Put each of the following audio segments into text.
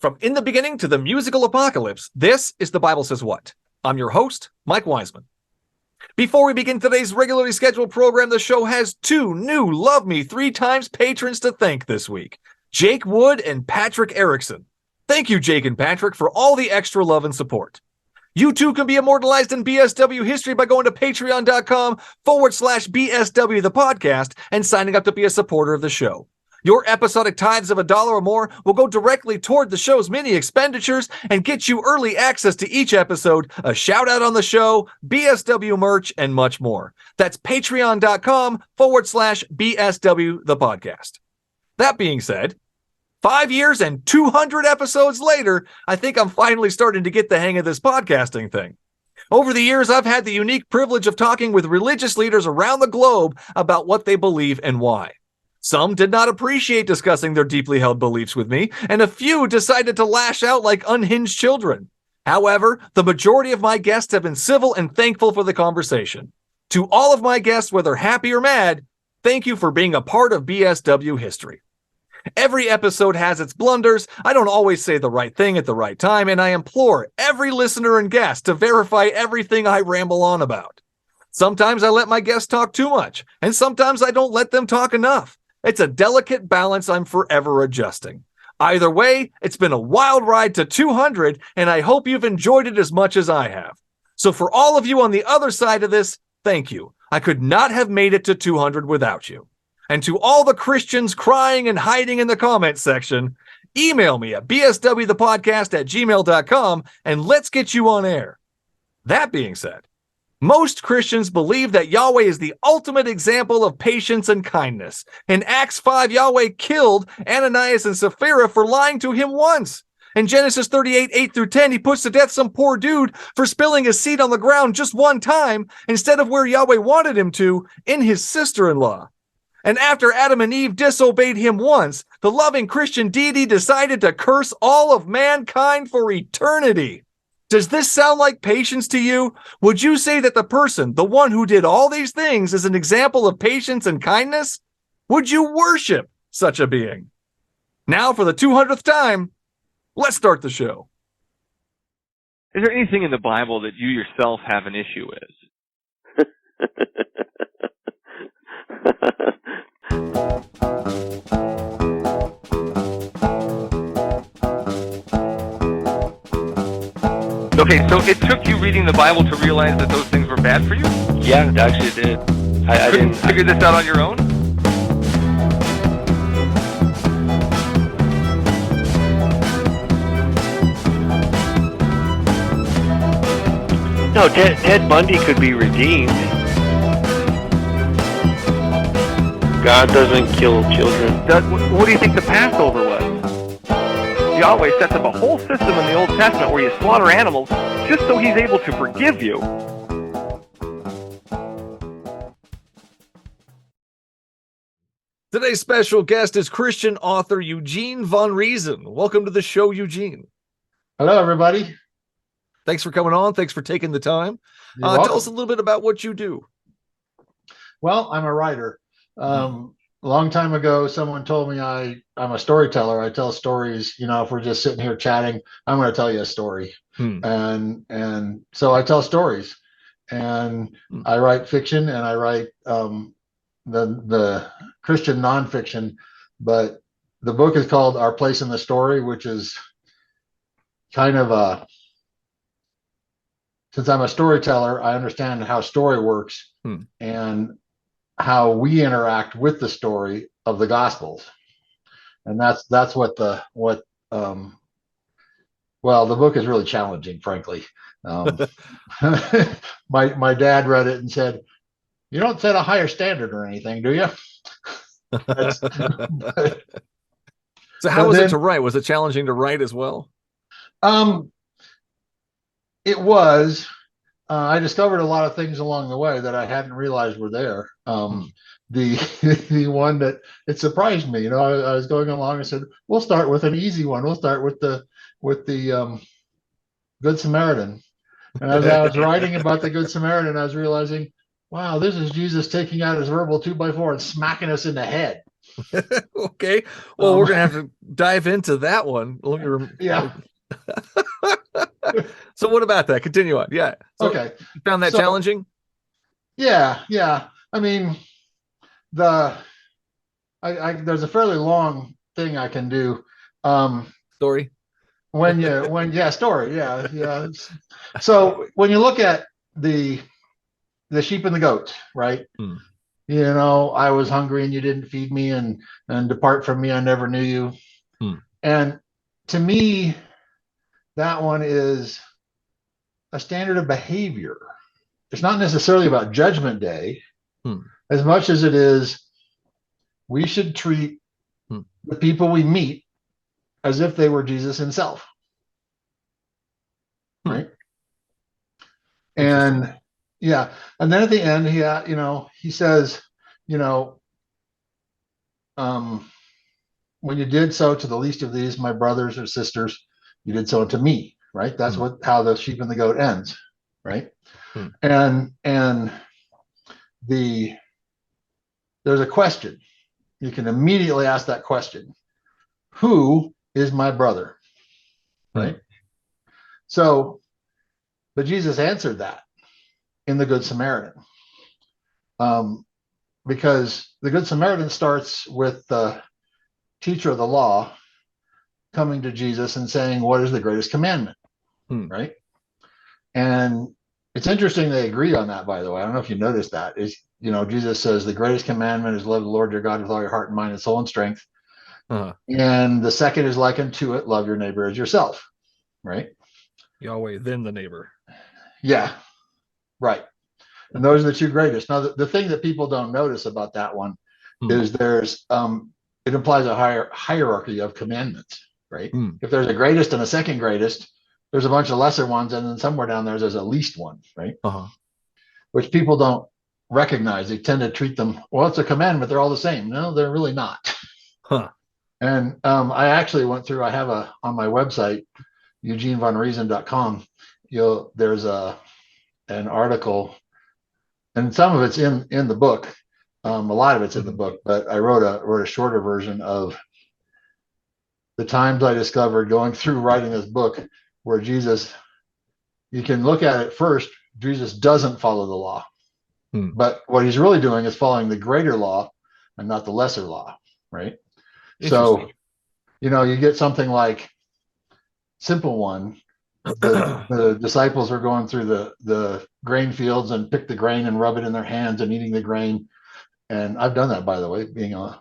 From in the beginning to the musical apocalypse, this is The Bible Says What. I'm your host, Mike Wiseman. Before we begin today's regularly scheduled program, the show has two new Love Me 3 Times patrons to thank this week, Jake Wood and Patrick Erickson. Thank you, Jake and Patrick, for all the extra love and support. You too can be immortalized in BSW history by going to patreon.com/bswthepodcast and signing up to be a supporter of the show. Your episodic tithes of $1 or more will go directly toward the show's many expenditures and get you early access to each episode, a shout out on the show, BSW merch, and much more. That's patreon.com/bswthepodcast. That being said, 5 years and 200 episodes later, I think I'm finally starting to get the hang of this podcasting thing. Over the years, I've had the unique privilege of talking with religious leaders around the globe about what they believe and why. Some did not appreciate discussing their deeply held beliefs with me, and a few decided to lash out like unhinged children. However, the majority of my guests have been civil and thankful for the conversation. To all of my guests, whether happy or mad, thank you for being a part of BSW history. Every episode has its blunders. I don't always say the right thing at the right time, and I implore every listener and guest to verify everything I ramble on about. Sometimes I let my guests talk too much, and sometimes I don't let them talk enough. It's a delicate balance I'm forever adjusting. Either way, it's been a wild ride to 200, and I hope you've enjoyed it as much as I have. So for all of you on the other side of this, thank you. I could not have made it to 200 without you. And to all the Christians crying and hiding in the comments section, email me at bswthepodcast@gmail.com and let's get you on air. That being said, most Christians believe that Yahweh is the ultimate example of patience and kindness. In Acts 5, Yahweh killed Ananias and Sapphira for lying to him once. In Genesis 38, 8-10, he puts to death some poor dude for spilling his seed on the ground just one time instead of where Yahweh wanted him to, in his sister-in-law. And after Adam and Eve disobeyed him once, the loving Christian deity decided to curse all of mankind for eternity. Does this sound like patience to you? Would you say that the person, the one who did all these things, is an example of patience and kindness? Would you worship such a being? Now, for the 200th time, let's start the show. Is there anything in the Bible that you yourself have an issue with? Okay, so it took you reading the Bible to realize that those things were bad for you? Yeah, it actually did. I didn't figure this out on your own? No, Ted Bundy could be redeemed. God doesn't kill children. What do you think the Passover was? Yahweh sets up a whole system in the Old Testament where you slaughter animals just so he's able to forgive you. Today's special guest is Christian author Eugene Von Riesen. Welcome to the show, Eugene. Hello, everybody. Thanks for coming on. Thanks for taking the time. Tell us a little bit about what you do. Well, I'm a writer. A long time ago, someone told me I'm a storyteller. I tell stories. You know, if we're just sitting here chatting, I'm going to tell you a story. And so I tell stories, and I write fiction, and I write the Christian nonfiction. But the book is called Our Place in the Story, which is kind of since I'm a storyteller, I understand how story works and how we interact with the story of the Gospels. And that's what the book is really challenging, frankly. My dad read it and said, "You don't set a higher standard or anything, do you?" So how was it to write? Was it challenging to write as well? It was. I discovered a lot of things along the way that I hadn't realized were there. The one that it surprised me, I was going along and said, "We'll start with an easy one. We'll start with the Good Samaritan." And as I was writing about the Good Samaritan, I was realizing, wow, this is Jesus taking out his verbal 2x4 and smacking us in the head. Okay. Well, we're gonna have to dive into that one. Yeah. So what about that? Continue on. Yeah. So Okay. you found that So challenging? yeah. I mean, the there's a fairly long thing I can do. Story. Story. Yeah. So when you look at the sheep and the goats, right? Hmm. I was hungry and you didn't feed me, and depart from me, I never knew you. Hmm. And to me, that one is a standard of behavior. It's not necessarily about Judgment Day as much as it is we should treat the people we meet as if they were Jesus himself. Right. And yeah. And then at the end, he says, when you did so to the least of these, my brothers or sisters, you did so unto me. Right. That's how the sheep and the goat ends. Right. And there's a question. You can immediately ask that question. Who is my brother? Right. So, but Jesus answered that in the Good Samaritan. Because the Good Samaritan starts with the teacher of the law coming to Jesus and saying, what is the greatest commandment? Right. And it's interesting they agree on that, by the way. I don't know if you noticed that. Jesus says the greatest commandment is love the Lord your God with all your heart and mind and soul and strength. And the second is like unto it, love your neighbor as yourself. Right. Yahweh, then the neighbor. Yeah. Right. And those are the two greatest. Now, the thing that people don't notice about that one is it implies a hierarchy of commandments, right? If there's a greatest and a second greatest, there's a bunch of lesser ones, and then somewhere down there's a least one, right? Which people don't recognize. They tend to treat them, well, it's a commandment, they're all the same. No, they're really not. And I actually went through, I have on my website, eugenevonriesen.com, there's an article, and some of it's in the book. A lot of it's in the book, but I wrote a shorter version of the times I discovered going through writing this book where Jesus, you can look at it first, Jesus doesn't follow the law. But what he's really doing is following the greater law and not the lesser law, right? So, you get something like simple one. The disciples were going through the grain fields and pick the grain and rub it in their hands and eating the grain. And I've done that, by the way,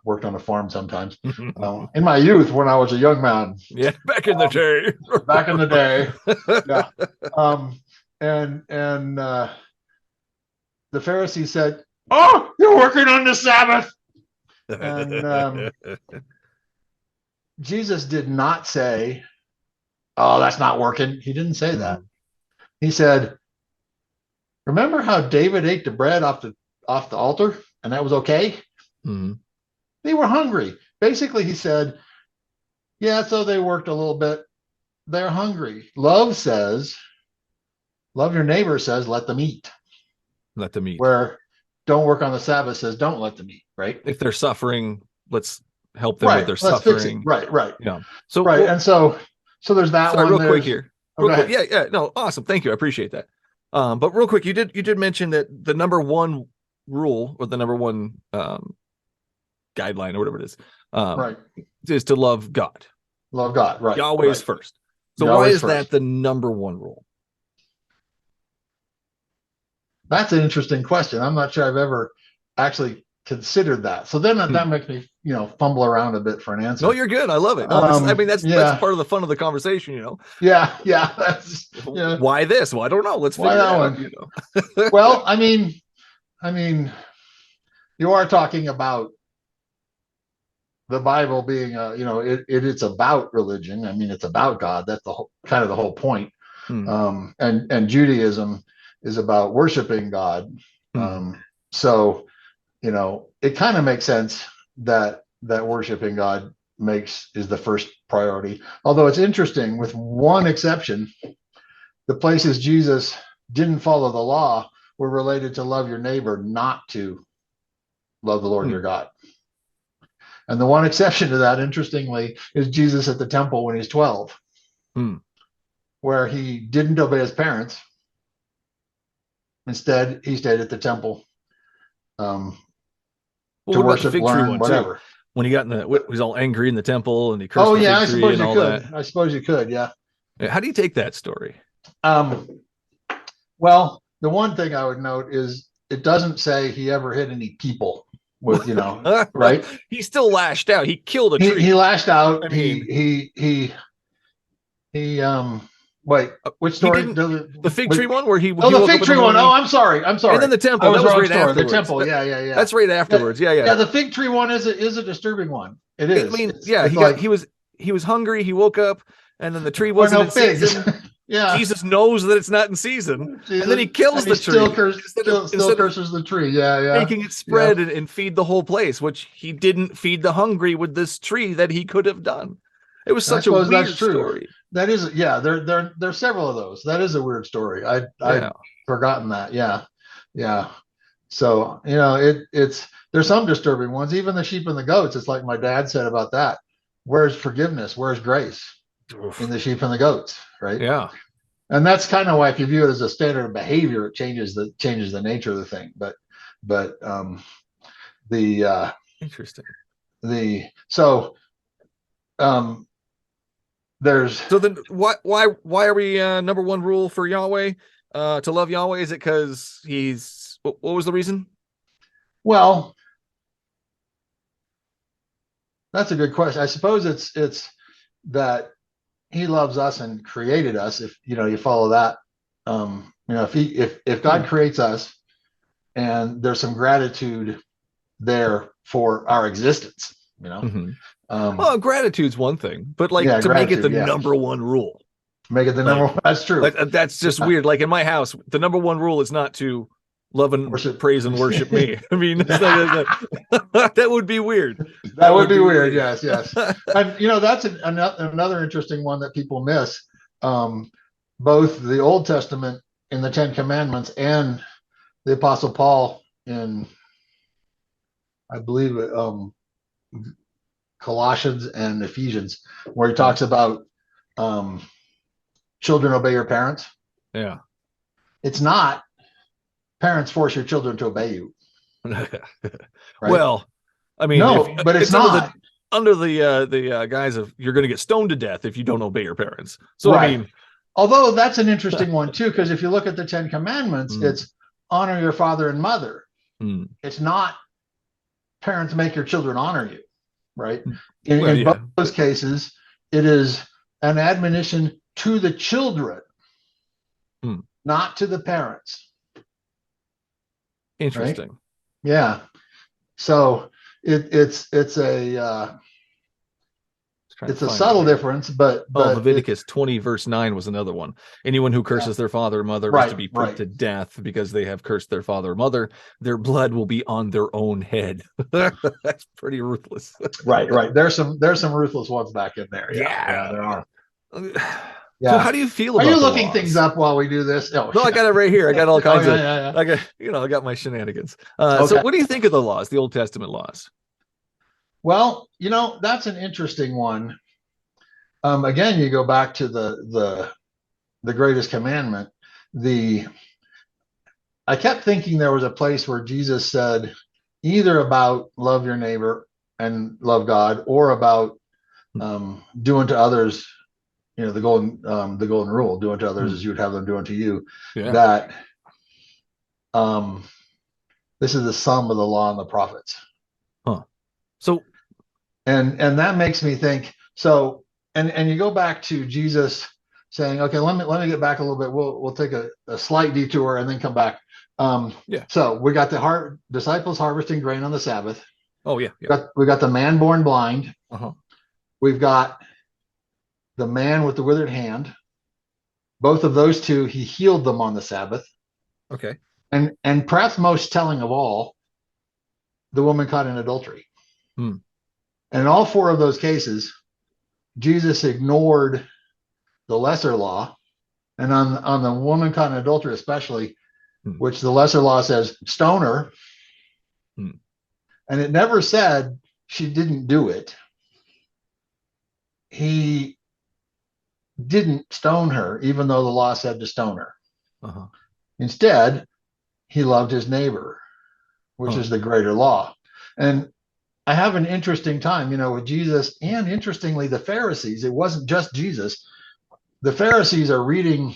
worked on a farm sometimes. In my youth, when I was a young man. Yeah, back in the day. Back in the day. Yeah. And the Pharisees said, "Oh, you're working on the Sabbath." And Jesus did not say, "Oh, that's not working." He didn't say that. He said, "Remember how David ate the bread off the altar, and that was okay?" They were hungry. Basically, he said, yeah, so they worked a little bit. They're hungry. Love your neighbor says, let them eat. Let them eat. Where don't work on the Sabbath says, don't let them eat, right? If they're suffering, let's help them with their suffering. Right. Yeah. So right. And so there's that one. Real quick here. Real quick. Yeah. No, awesome. Thank you. I appreciate that. But real quick, you did mention that the number one rule, or the number one guideline, or whatever it is, is to love God. Love God, right? Yahweh's first. So why is that the number one rule? That's an interesting question. I'm not sure I've ever actually considered that. So then that makes me, fumble around a bit for an answer. No, you're good. I love it. No, that's part of the fun of the conversation, Yeah. That's, Why this? Well, I don't know. Let's figure it out. Well, I mean, you are talking about the Bible being, it's about religion. I mean, it's about God. That's the kind of the whole point. And Judaism is about worshiping God. So, it kind of makes sense that worshiping God is the first priority. Although it's interesting, with one exception, the places Jesus didn't follow the law were related to love your neighbor, not to love the Lord your God. And the one exception to that, interestingly, is Jesus at the temple when he's 12, where he didn't obey his parents. Instead, he stayed at the temple to worship, learn, whatever. Too? When he got he was all angry in the temple and he cursed the fig tree and all that. I suppose you could, yeah. How do you take that story? Well, the one thing I would note is it doesn't say he ever hit any people with, right? He still lashed out. He killed a tree. He lashed out. I mean, wait, which story? The fig tree one where he the fig tree one. Oh, I'm sorry. And then the temple. That was right afterwards. The temple. Yeah. That's right afterwards. Yeah. Yeah, the fig tree one is a disturbing one. It is. I mean, he was hungry. He woke up, and then the tree wasn't in season. Yeah. Jesus knows that it's not in season, and then he kills the tree. Still curses the tree. Yeah. Making it spread and feed the whole place, which he didn't feed the hungry with this tree that he could have done. It was such a weird story. That is, there's several of those. That is a weird story. I'd forgotten that. Yeah. So, there's some disturbing ones. Even the sheep and the goats. It's like my dad said about that. Where's forgiveness? Where's grace in the sheep and the goats? Right. Yeah. And that's kind of why if you view it as a standard of behavior, it changes the nature of the thing. But interesting. So then why are we number one rule for Yahweh to love Yahweh? Is it because he's what was the reason? Well, that's a good question. I suppose it's that he loves us and created us. If you follow that, if God creates us, and there's some gratitude there for our existence, well, gratitude's one thing, but to make it the number one rule. Make it the number one. That's true. That's just weird. Like in my house, the number one rule is not to love and praise and worship me. I mean, that would be weird. That would be weird. Yes. And that's another interesting one that people miss. Both the Old Testament in the Ten Commandments and the Apostle Paul in, I believe, Colossians and Ephesians, where he talks about children obey your parents. Yeah. It's not parents force your children to obey you. Right? Well, I mean, but it's not under the guise of you're going to get stoned to death if you don't obey your parents. So right. I mean, although that's an interesting one too, because if you look at the Ten Commandments, it's honor your father and mother. It's not parents make your children honor you, right? In both those cases, it is an admonition to the children, not to the parents. Interesting. Right? Yeah. So it's a subtle difference, but Leviticus 20 verse 9 was another one. Anyone who curses their father or mother is to be put to death because they have cursed their father or mother. Their blood will be on their own head. That's pretty ruthless. Right. There's some ruthless ones back in there. Yeah, there are. So how do you feel about Are you looking things up while we do this? No, I got it right here. I got all kinds of I got my shenanigans. So what do you think of the laws, the Old Testament laws? Well, that's an interesting one. Again, you go back to the greatest commandment. I kept thinking there was a place where Jesus said either about love your neighbor and love God, or about doing to others, the golden rule, doing to others as you would have them doing to you. Yeah. That this is the sum of the law and the prophets. So, and that makes me think. So, and you go back to Jesus saying, "Okay, let me get back a little bit. We'll take a slight detour and then come back." So we got the disciples harvesting grain on the Sabbath. Oh yeah. We got the man born blind. We've got the man with the withered hand. Both of those two, he healed them on the Sabbath. Okay. And perhaps most telling of all, the woman caught in adultery. And in all four of those cases, Jesus ignored the lesser law. And on the woman caught in adultery especially, which the lesser law says stone her. And it never said she didn't do it, he didn't stone her, even though the law said to stone her. Uh-huh. Instead, he loved his neighbor, which is the greater law. And I have an interesting time, with Jesus, and interestingly, the Pharisees. It wasn't just Jesus. The Pharisees are reading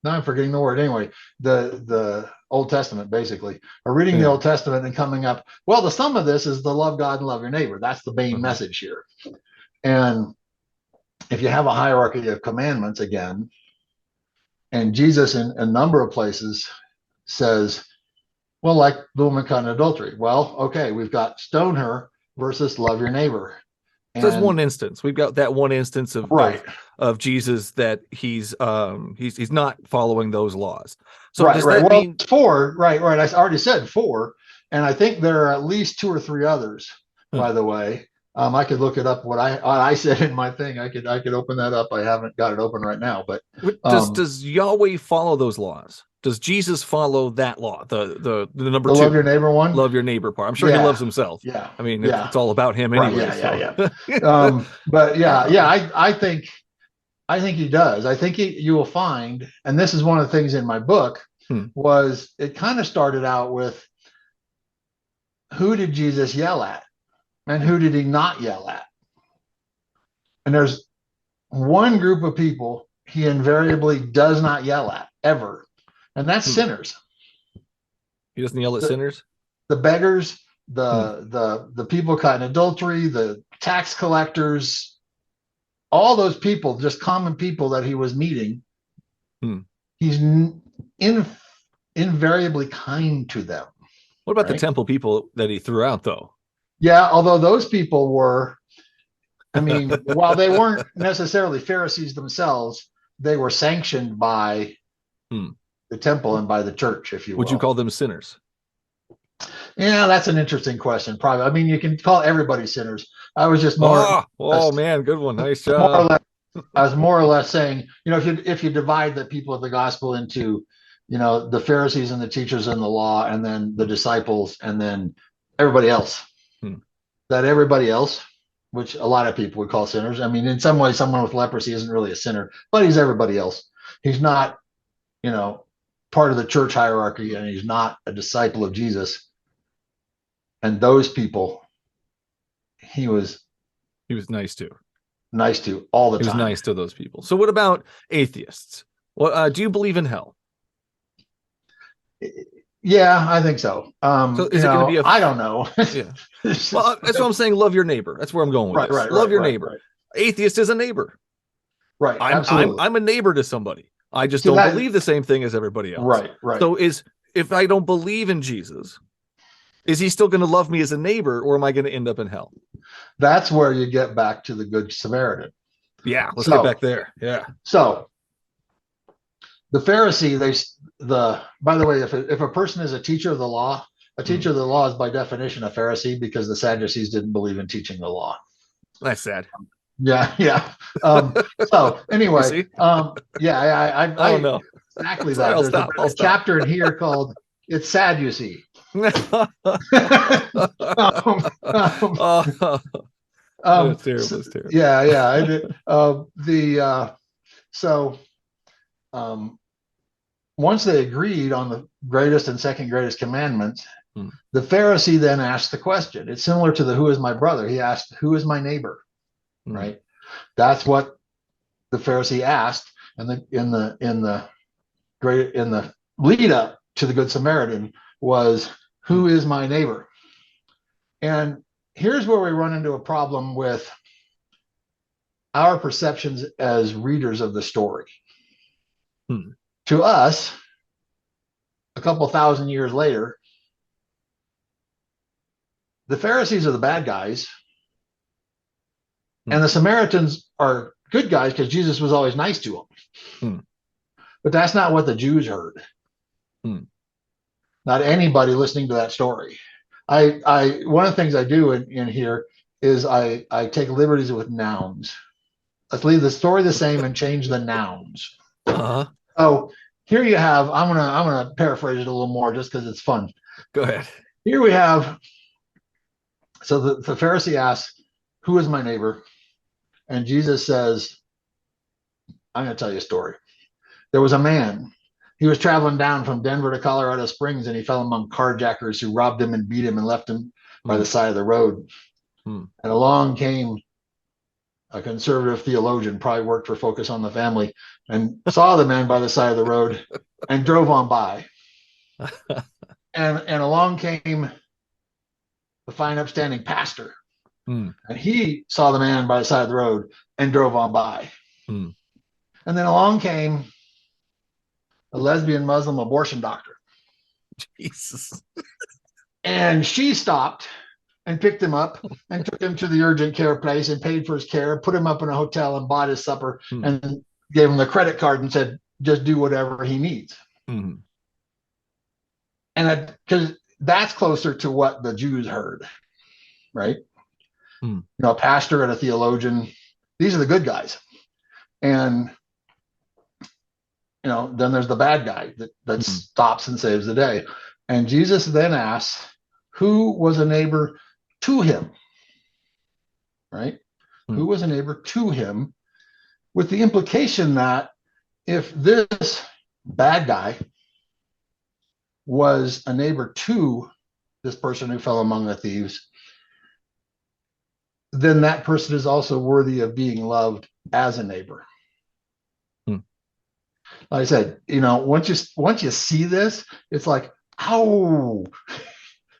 now I'm forgetting the word anyway, the Old Testament, basically, are reading the Old Testament and coming up, well, the sum of this is to love God and love your neighbor. That's the main message here. And if you have a hierarchy of commandments again, and Jesus in a number of places says, well, like the woman caught in adultery. Well, okay, we've got stone her versus love your neighbor. So that's one instance. We've got that one instance of Jesus that he's not following those laws. So does that mean four? Right. I already said four, and I think there are at least two or three others. By the way, I could look it up. What I said in my thing, I could open that up. I haven't got it open right now, but does Yahweh follow those laws? Does Jesus follow that law? The number two, love your neighbor one, love your neighbor part. I'm sure he loves himself. Yeah, I mean, it's all about him anyway. Right, but I think he does. I think you will find, and this is one of the things in my book, was it kind of started out with who did Jesus yell at, and who did he not yell at? And there's one group of people he invariably does not yell at ever. And that's sinners. He doesn't yell at sinners? The beggars, the people caught in adultery, the tax collectors, all those people, just common people that he was meeting. He's invariably kind to them. What about the temple people that he threw out, though? Yeah, although those people were, while they weren't necessarily Pharisees themselves, they were sanctioned by the temple and by the church, if you will. Would you call them sinners? Yeah, that's an interesting question. Probably. You can call everybody sinners. I was just more. Man, good one. Nice job. I was more or less saying, if you divide the people of the gospel into, the Pharisees and the teachers in the law, and then the disciples, and then everybody else, that everybody else, which a lot of people would call sinners. In some ways, someone with leprosy isn't really a sinner, but he's everybody else. He's not, part of the church hierarchy, and he's not a disciple of Jesus. And those people, he was nice to all the time. He was nice to those people. So what about atheists? Well, do you believe in hell? Yeah, I think so. So is it going to be I don't know. Yeah. Well, that's what I'm saying. Love your neighbor. That's where I'm going with this. Love your neighbor. Right. Atheist is a neighbor. Right. I'm a neighbor to somebody. I just don't believe the same thing as everybody else. Right. So if I don't believe in Jesus, is he still going to love me as a neighbor, or am I going to end up in hell? That's where you get back to the Good Samaritan. Yeah, let's get back there. Yeah. So the Pharisee, by the way, if a person is a teacher of the law, a teacher of the law is by definition a Pharisee, because the Sadducees didn't believe in teaching the law. That's sad. Yeah. So anyway, I don't know exactly that. There's a chapter in here called "It's Sad You See." That's terrible. Yeah. Once they agreed on the greatest and second greatest commandments, the Pharisee then asked the question. It's similar to the "Who is my brother?" He asked, "Who is my neighbor?" Right. That's what the Pharisee asked, and in the lead up to the Good Samaritan was, "Who is my neighbor?" And here's where we run into a problem with our perceptions as readers of the story. To us, a couple thousand years later, the Pharisees are the bad guys, and the Samaritans are good guys because Jesus was always nice to them. But that's not what the Jews heard. Not anybody listening to that story. I one of the things I do in here is I take liberties with nouns. Let's leave the story the same and change the nouns. So here you have, I'm gonna paraphrase it a little more just because it's fun. Go ahead. Here we have, so the Pharisee asks, who is my neighbor? And Jesus says, I'm going to tell you a story. There was a man. He was traveling down from Denver to Colorado Springs, and he fell among carjackers who robbed him and beat him and left him by the side of the road. And along came a conservative theologian, probably worked for Focus on the Family, and saw the man by the side of the road and drove on by. And along came the fine, upstanding pastor. And he saw the man by the side of the road and drove on by. And then along came a lesbian Muslim abortion doctor. Jesus. And she stopped and picked him up and took him to the urgent care place and paid for his care, put him up in a hotel and bought his supper and gave him the credit card and said, just do whatever he needs. And because that's closer to what the Jews heard, right? You know, a pastor and a theologian, these are the good guys. And, you know, then there's the bad guy that stops and saves the day. And Jesus then asks, who was a neighbor to him? Right? Who was a neighbor to him? With the implication that if this bad guy was a neighbor to this person who fell among the thieves, then that person is also worthy of being loved as a neighbor. Like I said, you know, once you see this, it's like, oh,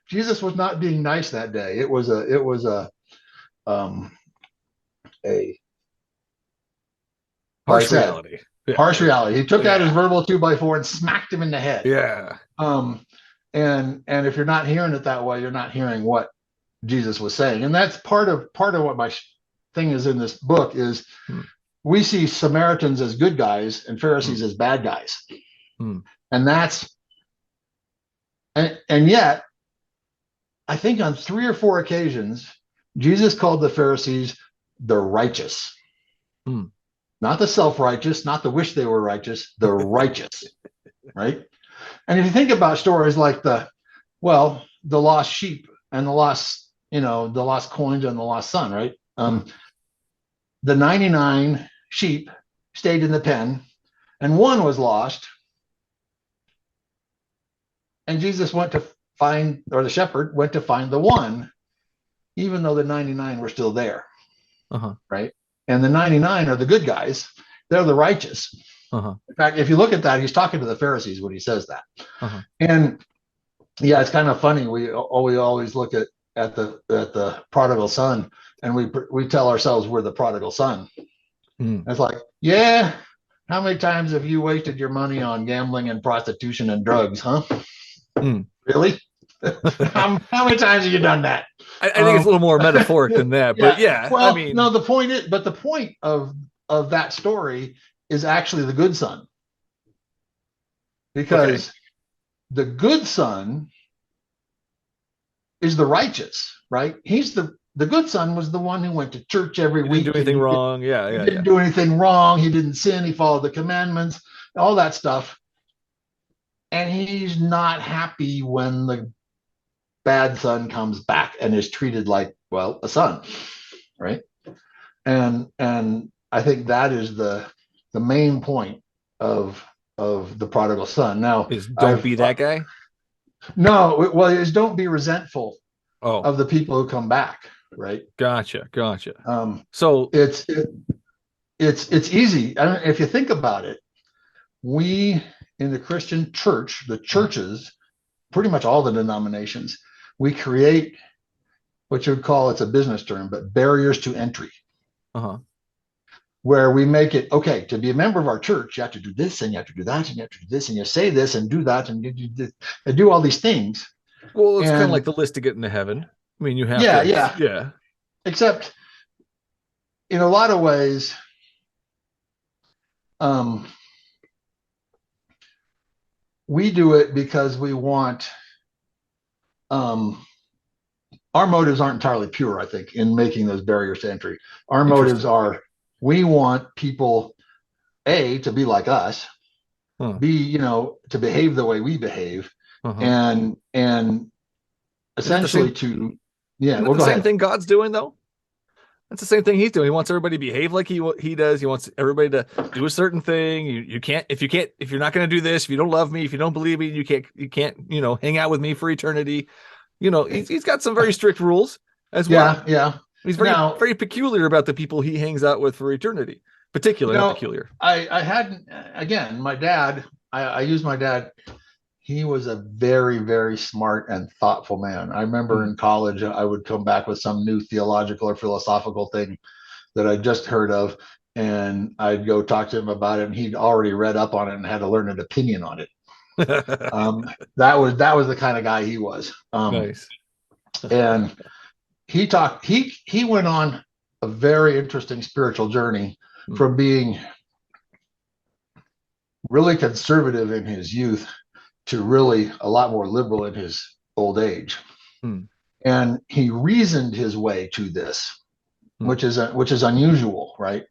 Jesus was not being nice that day. It was a harsh reality. Yeah. Harsh reality. He took out his verbal 2x4 and smacked him in the head. Yeah. And if you're not hearing it that way, you're not hearing what Jesus was saying. And that's part of what my thing is in this book is we see Samaritans as good guys and Pharisees as bad guys. And that's, and yet, I think on 3 or 4 occasions, Jesus called the Pharisees the righteous. Not the self-righteous, not the wish they were righteous, the righteous, right? And if you think about stories like the lost sheep and the lost coins and the lost son, right? The 99 sheep stayed in the pen and one was lost. And Jesus went to find, or the shepherd went to find the one, even though the 99 were still there, right? And the 99 are the good guys. They're the righteous. In fact, if you look at that, he's talking to the Pharisees when he says that. And yeah, it's kind of funny. We always look at the prodigal son, and we tell ourselves we're the prodigal son. It's like, yeah, how many times have you wasted your money on gambling and prostitution and drugs, huh? Really? how many times have you done that? I think it's a little more metaphoric than that, but yeah. Well, I mean, no, the point of that story is actually the good son, because the good son is the righteous, right? He's the good son was the one who went to church every week. Didn't do anything wrong. He didn't do anything wrong. He didn't sin. He followed the commandments, all that stuff. And he's not happy when the bad son comes back and is treated like, well, a son, right? And I think that is the main point of the prodigal son. Now, don't be that guy. No, well, is don't be resentful of the people who come back, right? Gotcha. So it's easy. I mean, if you think about it, we in the Christian church, the churches, pretty much all the denominations, we create what you would call, it's a business term, but barriers to entry. Where we make it, okay, to be a member of our church, you have to do this and you have to do that and you have to do this and you say this and do that and you do all these things. Well, it's kind of like the list to get into heaven. I mean, you have to. Yeah. Except in a lot of ways, we do it because we want, our motives aren't entirely pure, I think, in making those barriers to entry. Our motives are, we want people, A, to be like us, B, to behave the way we behave, and essentially to, yeah. Isn't Well, that go the same ahead. thing God's doing though? That's the same thing he's doing. He wants everybody to behave like he does. He wants everybody to do a certain thing. If you're not going to do this, if you don't love me, if you don't believe me, you can't, hang out with me for eternity. He's got some very strict rules as well. Yeah. He's very peculiar about the people he hangs out with for eternity. Not peculiar. I had, again, my dad, I used my dad. He was a very, very smart and thoughtful man. I remember in college, I would come back with some new theological or philosophical thing that I just heard of, and I'd go talk to him about it, and he'd already read up on it and had to learn an opinion on it. That was the kind of guy he was. Nice. And he went on a very interesting spiritual journey from being really conservative in his youth to really a lot more liberal in his old age. And he reasoned his way to this, which is unusual, right?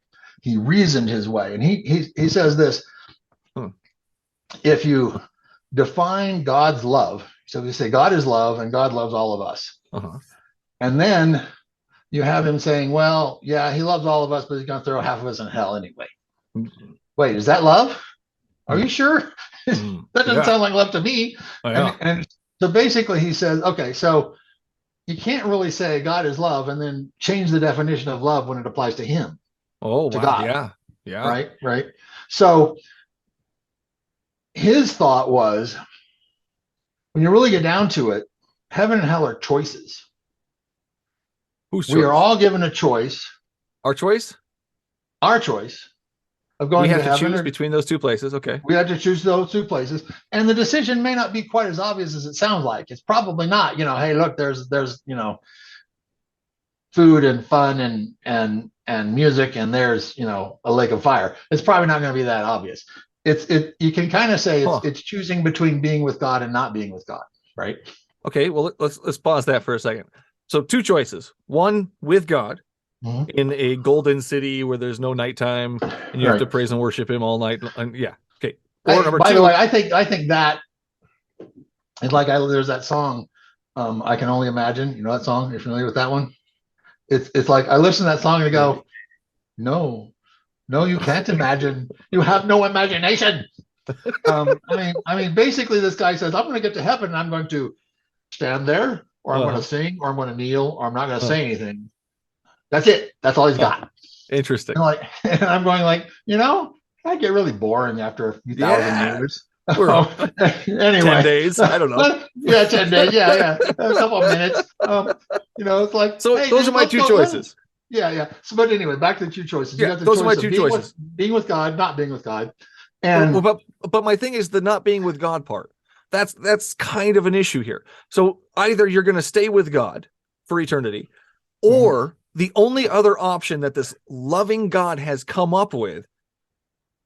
He reasoned his way. And he says this, if you define God's love, so we say God is love and God loves all of us. And then you have him saying, well, yeah, he loves all of us, but he's going to throw half of us in hell anyway. Wait, is that love? Are you sure? That doesn't sound like love to me. And so basically he says, okay, so you can't really say God is love and then change the definition of love when it applies to him. Oh, to wow. God. Yeah. Right. So his thought was, when you really get down to it, heaven and hell are choices. We are all given a choice. Our choice? Our choice. Of going we have to to choose between those two places. Okay. We have to choose those two places. And the decision may not be quite as obvious as it sounds like. It's probably not, hey, look, there's food and fun and music, and there's, a lake of fire. It's probably not going to be that obvious. You can kind of say it's choosing between being with God and not being with God. Right. Okay. Well, let's pause that for a second. So two choices, one with God, in a golden city where there's no nighttime and you have to praise and worship him all night. Yeah. Okay. Or number two. By the way, I think that it's like there's that song, I Can Only Imagine. You know that song? You're familiar with that one? It's like I listen to that song and I go, no, you can't imagine. You have no imagination. I mean, basically this guy says, I'm going to get to heaven and I'm going to stand there, or I'm going to sing, or I'm going to kneel, or I'm not going to say anything. That's it. That's all he's got. Interesting. And I'm going I get really boring after a few thousand years. Anyway, 10 days. I don't know. 10 days. Yeah. A couple of minutes. It's like, so hey, those are my two choices. Yeah. So, but anyway, back to the two choices. Yeah, those are my two choices. Being with God, not being with God. And but my thing is the not being with God part. That's kind of an issue here. So either you're going to stay with God for eternity, or the only other option that this loving God has come up with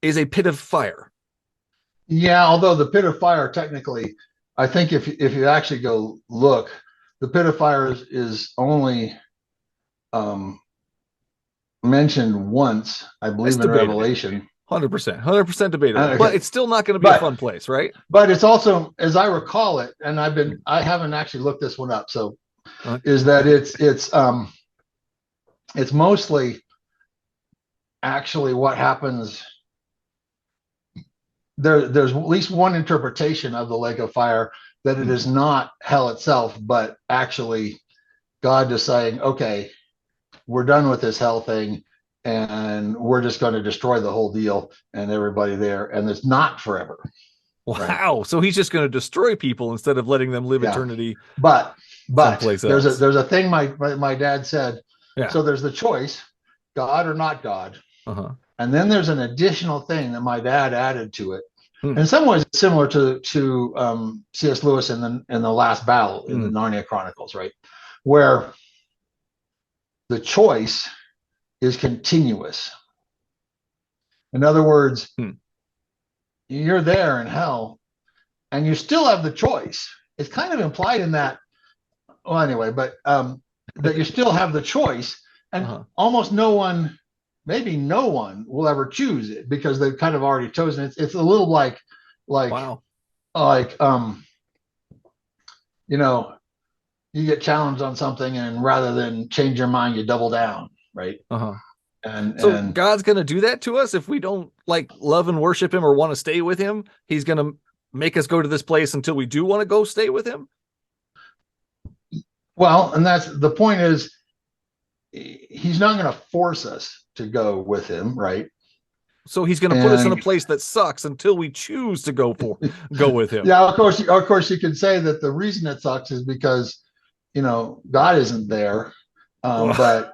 is a pit of fire. Yeah, although the pit of fire, technically, I think if you actually go look, the pit of fire is only mentioned once, I believe, in Revelation. 100% debatable, okay. But it's still not going to be a fun place, right? But it's also, as I recall it, and I haven't actually looked this one up, so is that it's mostly actually what happens. There's at least one interpretation of the lake of fire that it is not hell itself, but actually God deciding, okay, we're done with this hell thing, and we're just going to destroy the whole deal and everybody there, and it's not forever. Wow! Right? So he's just going to destroy people instead of letting them live eternity. But there's a thing my dad said. Yeah. So there's the choice, God or not God. And then there's an additional thing that my dad added to it. In some ways, it's similar to C.S. Lewis in the Last Battle in the Narnia Chronicles, right? Where the choice is continuous. In other words, you're there in hell, and you still have the choice. It's kind of implied in that. Well, anyway, but that you still have the choice, and almost no one. Maybe no one will ever choose it because they've kind of already chosen it. It's a little like wow. you get challenged on something, and rather than change your mind, you double down, right? So God's going to do that to us if we don't like love and worship him or want to stay with him. He's going to make us go to this place until we do want to go stay with him. Well, and that's the point, is he's not going to force us to go with him, right? So he's going to put us in a place that sucks until we choose to go with him. Yeah, of course you can say that the reason it sucks is because, God isn't there. But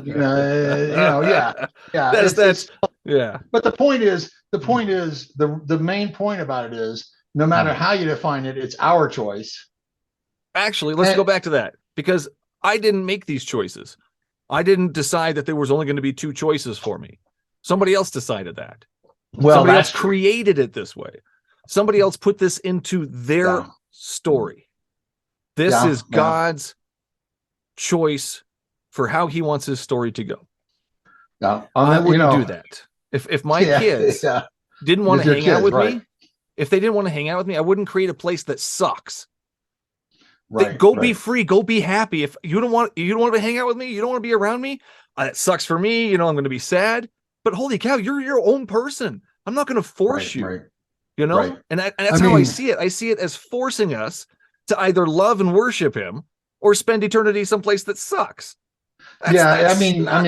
yeah. Yeah. But the point is, the main point about it is, no matter how you define it, it's our choice. Actually, let's go back to that, because I didn't make these choices. I didn't decide that there was only going to be two choices for me. Somebody else decided that. Somebody else created it this way. Somebody else put this into their story. This is God's choice for how he wants his story to go. I wouldn't do that. If my kids didn't want to hang out with me, if they didn't want to hang out with me, I wouldn't create a place that sucks. Be free, go be happy. If you don't want to hang out with me, you don't want to be around me, it sucks for me, I'm going to be sad. But holy cow, you're your own person. I'm not going to force you. And that's how I see it. I see it as forcing us to either love and worship him or spend eternity someplace that sucks. That's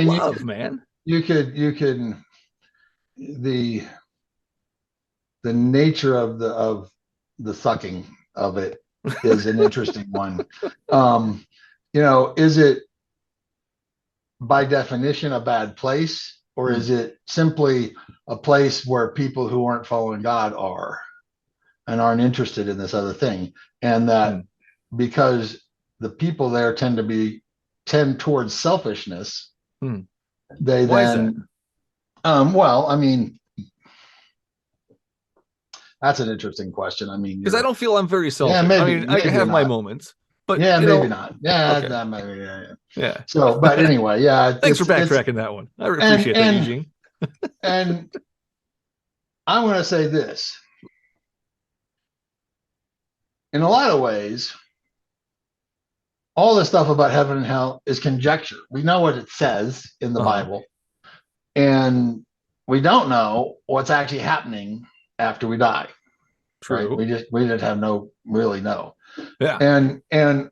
love, man. You could the nature of the sucking of it is an interesting one. Is it by definition a bad place, or is it simply a place where people who aren't following God are and aren't interested in this other thing, and that because the people there tend towards selfishness, they Why then that's an interesting question. Because I don't feel I'm very selfish. I have my moments, but maybe not. So, but anyway, thanks for backtracking that one. I appreciate that, Eugene. And I want to say this: in a lot of ways, all this stuff about heaven and hell is conjecture. We know what it says in the Bible, and we don't know what's actually happening after we die. True. Right? We just have really know. Yeah. And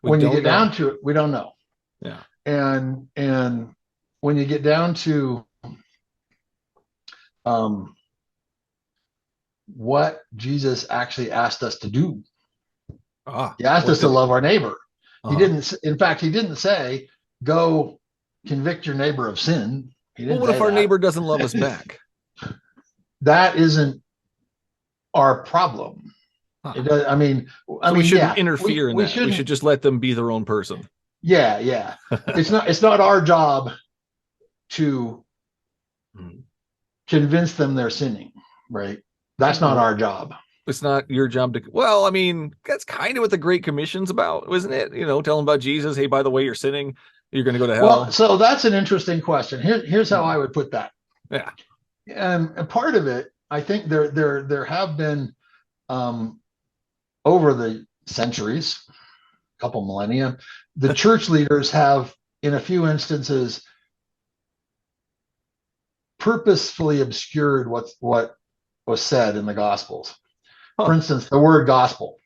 when you get down to it, we don't know. Yeah. And when you get down to what Jesus actually asked us to do, he asked us to love our neighbor. He didn't say go convict your neighbor of sin. What if our neighbor doesn't love us back? That isn't our problem. It does. We shouldn't interfere in that. We should just let them be their own person. Yeah. It's not our job to convince them they're sinning, right? That's not our job. It's not your job to. That's kind of what the Great Commission's about, isn't it? Tell them about Jesus. Hey, by the way, you're sinning. You're going to go to hell. Well, so that's an interesting question. Here's how I would put that. Yeah. And part of it, I think there have been over the centuries, a couple millennia, the church leaders have, in a few instances, purposefully obscured what was said in the Gospels. For instance, the word gospel.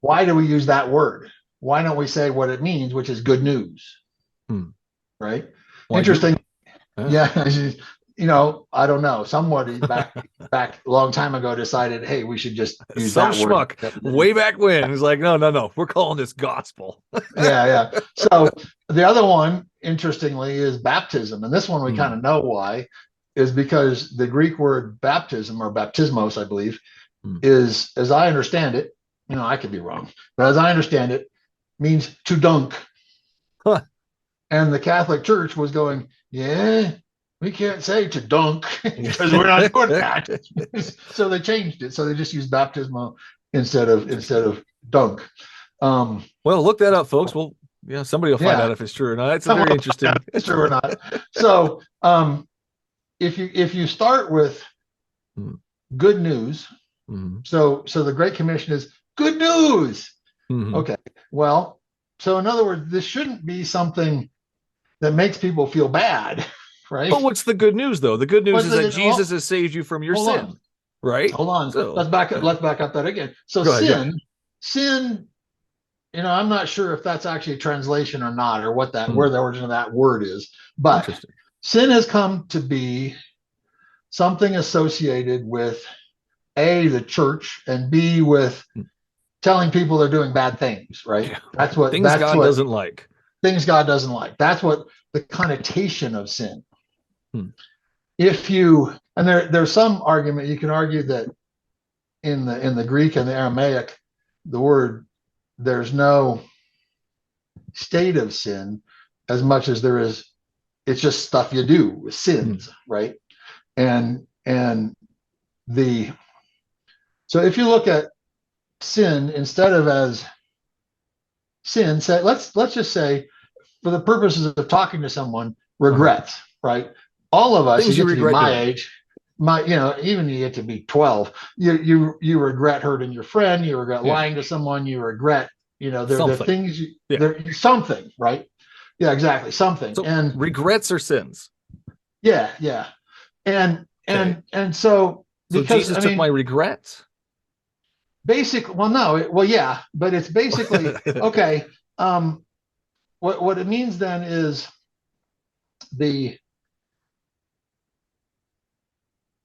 Why do we use that word? Why don't we say what it means, which is good news? Right? Interesting. Yeah. I don't know. Somebody back a long time ago decided, hey, we should just use that word. Schmuck way back when. He's like, no, we're calling this gospel. Yeah. So the other one, interestingly, is baptism. And this one we kind of know why, is because the Greek word baptism, or baptismos, I believe, is, as I understand it, I could be wrong, but as I understand it, means to dunk. And the Catholic Church was going, we can't say to dunk because we're not doing that. So they changed it. So they just used baptismo instead of dunk. Well, look that up, folks. Well, somebody will find out if it's true or not. It's very interesting. It's true or not. So if you start with good news, so the Great Commission is good news. Okay. Well, So in other words, this shouldn't be something that makes people feel bad, right? But what's the good news, though? The good news What's is the that good- Jesus has saved you from your hold sin, on. right? Hold on. So, Let's back up that again. So Go ahead, sin, I'm not sure if that's actually a translation or not, or what that where the origin of that word is. But Interesting. sin has come to be something associated with A, the church, and B, with telling people they're doing bad things, right? Yeah. That's what Things God doesn't like. Things God doesn't like. That's what the connotation of sin. If you, and there's some argument, you can argue that in the Greek and the Aramaic, the word, there's no state of sin as much as there is, it's just stuff you do, sins, right? And so if you look at sin instead of as sin, say let's just say, for the purposes of talking to someone, regrets, right? All of us, Things you you get to be regret my doing. age, even you get to be 12, you regret hurting your friend, you regret lying to someone, you regret, there things, something, right? Yeah, exactly, something. So and regrets are sins. yeah, and so because Jesus took my regrets. But it's basically okay. What it means then is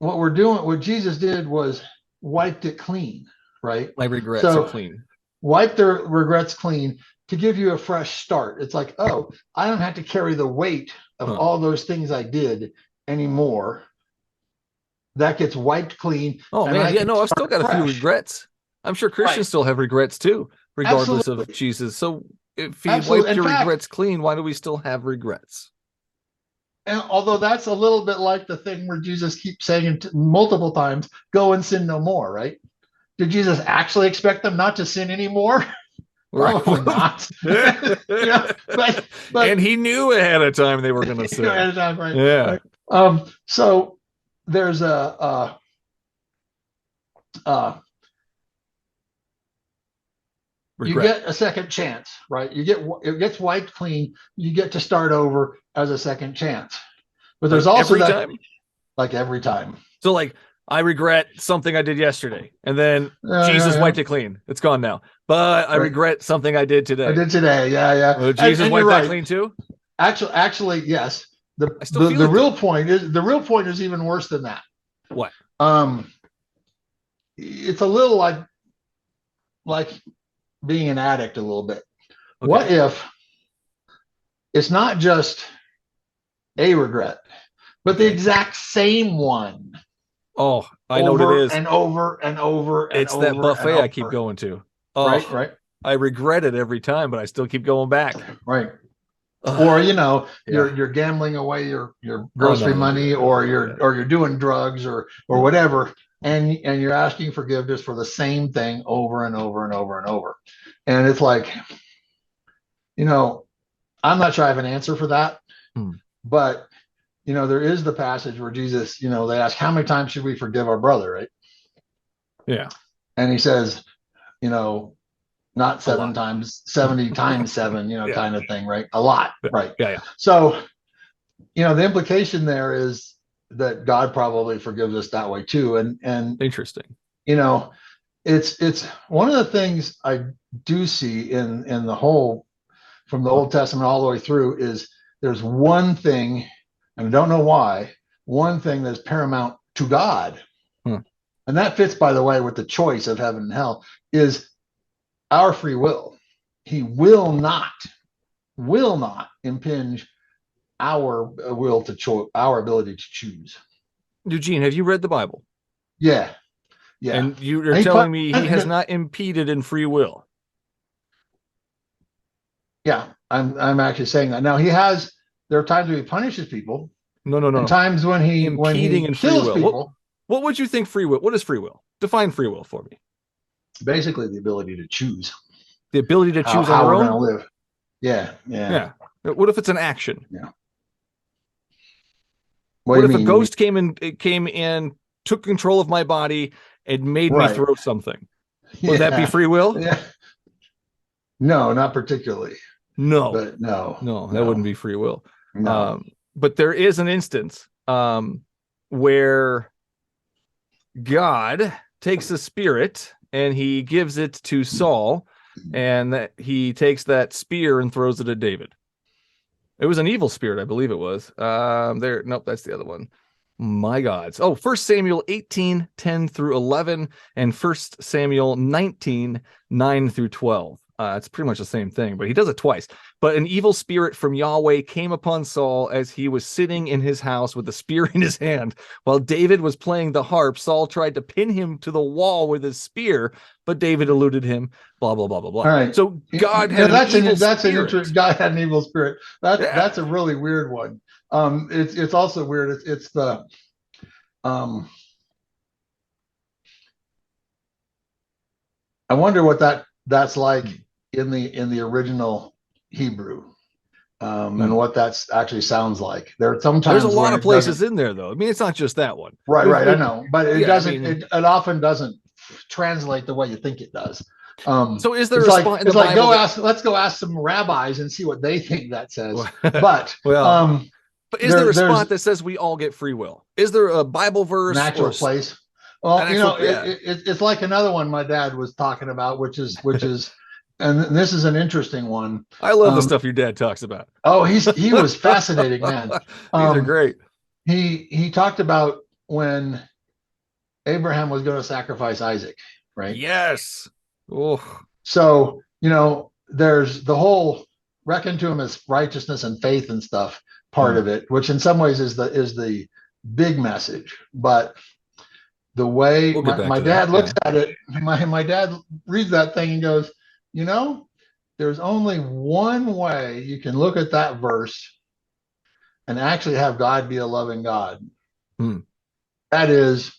what Jesus did was wiped it clean, right? My regrets are clean. Wipe their regrets clean to give you a fresh start. It's like, oh, I don't have to carry the weight of all those things I did anymore. That gets wiped clean. Oh man, I've still got a few regrets. I'm sure Christians still have regrets too, regardless of Jesus. So if he wiped your regrets clean, why do we still have regrets? And although that's a little bit like the thing where Jesus keeps saying multiple times, go and sin no more, right? Did Jesus actually expect them not to sin anymore? Probably not. But and he knew ahead of time they were going to sin. Ahead of time, right? Yeah. Right. So there's you get a second chance, right? It gets wiped clean. You get to start over as a second chance. But there's also every time. So like I regret something I did yesterday, and then Jesus wiped it clean. It's gone now. But I regret something I did today. Yeah. Well, Jesus wiped that clean too? Actually, yes. The real point is even worse than that. What? It's a little like being an addict a little bit. Okay. What if it's not just a regret, but the exact same one? Oh, I know what it is. And over and over. It's that buffet I keep going to. Oh, right. I regret it every time, but I still keep going back. Right. Or you're gambling away your grocery money, or you're doing drugs or whatever, and you're asking forgiveness for the same thing over and over and over and over. And it's like, I'm not sure I have an answer for that, but there is the passage where Jesus, they ask, how many times should we forgive our brother, right? Yeah. And he says, not 7 times, 70 times 7, kind of thing, right? A lot, right? Yeah. So, the implication there is that God probably forgives us that way too. And interesting. It's one of the things I do see in the whole, from the Old Testament all the way through, is there's one thing, and I don't know why, one thing that's paramount to God. And that fits, by the way, with the choice of heaven and hell, is our free will. He will not impinge our will to our ability to choose. Eugene, have you read the Bible? Yeah. And you're telling me he has not impeded in free will? Yeah, I'm actually saying that. Now there are times when he punishes people. No. And times when he kills people. What would you think free will? What is free will? Define free will for me. Basically, the ability to choose. The ability to choose how our we're own? going to live. Yeah. What if it's an action? Yeah. What if a ghost came in, took control of my body, and made me throw something? Would that be free will? Yeah. No, not particularly. No, But no, that wouldn't be free will. No. But there is an instance where God takes a spirit and he gives it to Saul, and that he takes that spear and throws it at David. It was an evil spirit, I believe it was. Nope, that's the other one. My gods. Oh, 1 Samuel 18, 10 through 11, and 1 Samuel 19, 9 through 12. It's pretty much the same thing, but he does it twice. But an evil spirit from Yahweh came upon Saul as he was sitting in his house with a spear in his hand. While David was playing the harp, Saul tried to pin him to the wall with his spear, but David eluded him, blah, blah, blah, blah, blah. All right. So God had an evil spirit. God had an evil spirit. That's a really weird one. It's also weird. It's the I wonder what that's like in the original Hebrew, and what that's actually sounds like. There's a lot of places in there, though. I mean, it's not just that one. Right. I know, but it doesn't. I mean, it often doesn't translate the way you think it does. So is there it's a like, spot in it's the like Bible let's go ask some rabbis and see what they think that says. But but is there a spot that says we all get free will? Is there a Bible verse, an actual place? Well, it's like another one my dad was talking about, which is, and this is an interesting one. I love the stuff your dad talks about. Oh, he was fascinating, man. These are great. He talked about when Abraham was going to sacrifice Isaac, right? Yes. Oh. So, there's the whole reckon to him as righteousness and faith and stuff part of it, which in some ways is the big message. But the way my dad looks at it, my dad reads that thing and goes, there's only one way you can look at that verse and actually have God be a loving God. That is,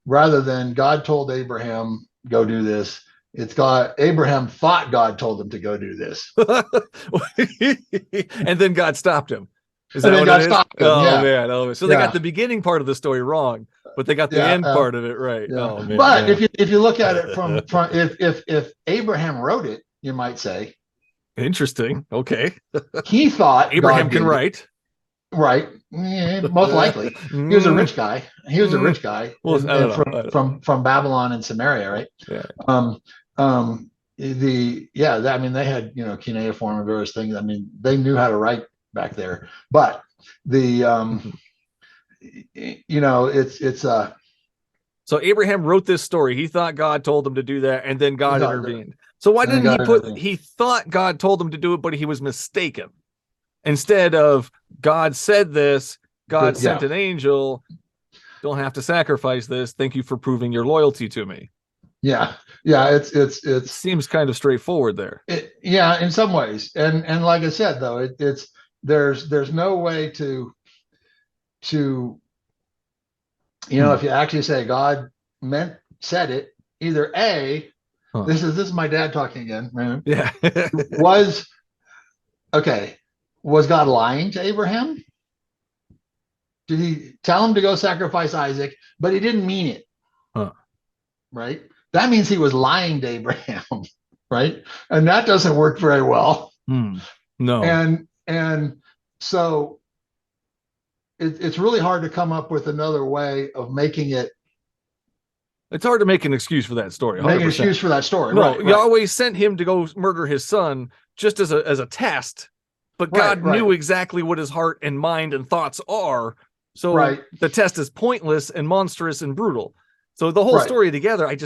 rather than God told Abraham, go do this, it's Abraham thought God told him to go do this. And then God stopped him. Is that what it is? Oh, man. Oh, so they got the beginning part of the story wrong, but they got the end part of it right. Yeah. Oh, man. But if you look at it from if Abraham wrote it, you might say. Interesting. Okay. He thought Abraham can write. Right. Yeah, most likely. He was a rich guy. Well, from Babylon and Samaria, right? Yeah. They had, cuneiform and various things. I mean, they knew how to write back there. But it's so Abraham wrote this story. He thought God told him to do that, and then God intervened. So why didn't he thought God told him to do it, but he was mistaken. Instead of God said this, God sent an angel. Don't have to sacrifice this. Thank you for proving your loyalty to me. Yeah. It seems kind of straightforward there. In some ways, and like I said, though, there's no way to if you actually say God said it, either A, this is my dad talking again, right? Yeah. Was God lying to Abraham? Did he tell him to go sacrifice Isaac, but he didn't mean it? Right? That means he was lying to Abraham, right? And that doesn't work very well. No. And so it's really hard to come up with another way of making it. It's hard to make an excuse for that story. 100%. Make an excuse for that story. No, right. Yahweh sent him to go murder his son just as a test, but God knew exactly what his heart and mind and thoughts are. So the test is pointless and monstrous and brutal. So the whole story together, I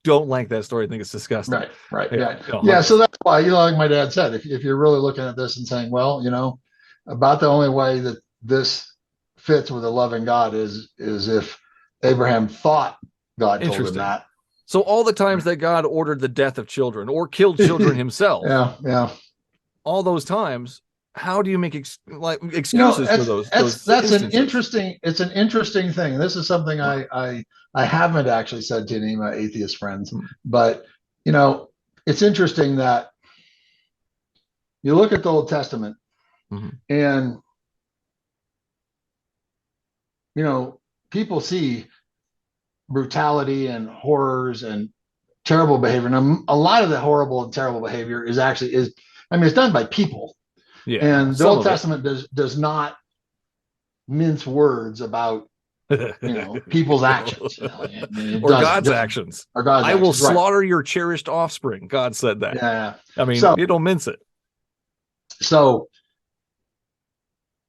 don't like that story. I think it's disgusting. Right. Yeah. So that's why, like my dad said, if you're really looking at this and saying, well, about the only way that this fits with a loving God is if Abraham thought God told him that. So all the times that God ordered the death of children or killed children himself, all those times, how do you make excuses for those? That's an interesting. It's an interesting thing. This is something I haven't actually said to any of my atheist friends, but it's interesting that you look at the Old Testament, and people see brutality and horrors and terrible behavior. And a lot of the horrible and terrible behavior is it's done by people. Yeah. And the Old Testament does not mince words about people's actions. Or God's actions. Or God's I will actions, right. slaughter your cherished offspring. God said that. Yeah. I mean, you don't mince it. So,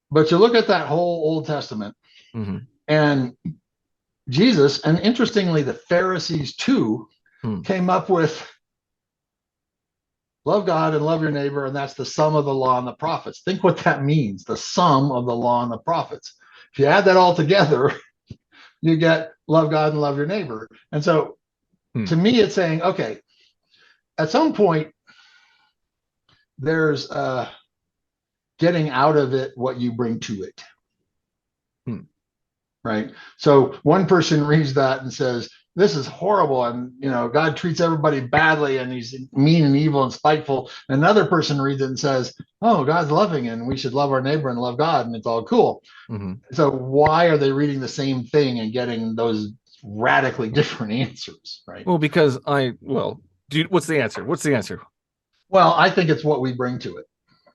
but you look at that whole Old Testament, and Jesus, and interestingly, the Pharisees too, came up with love God and love your neighbor, and that's the sum of the law and the prophets. Think what that means, the sum of the law and the prophets. If you add that all together, you get love God and love your neighbor. And so to me, it's saying, okay, at some point, there's getting out of it what you bring to it. Right. So one person reads that and says, this is horrible. And, God treats everybody badly and he's mean and evil and spiteful. Another person reads it and says, oh, God's loving and we should love our neighbor and love God. And it's all cool. So why are they reading the same thing and getting those radically different answers? Right. Well, because dude, what's the answer? What's the answer? Well, I think it's what we bring to it.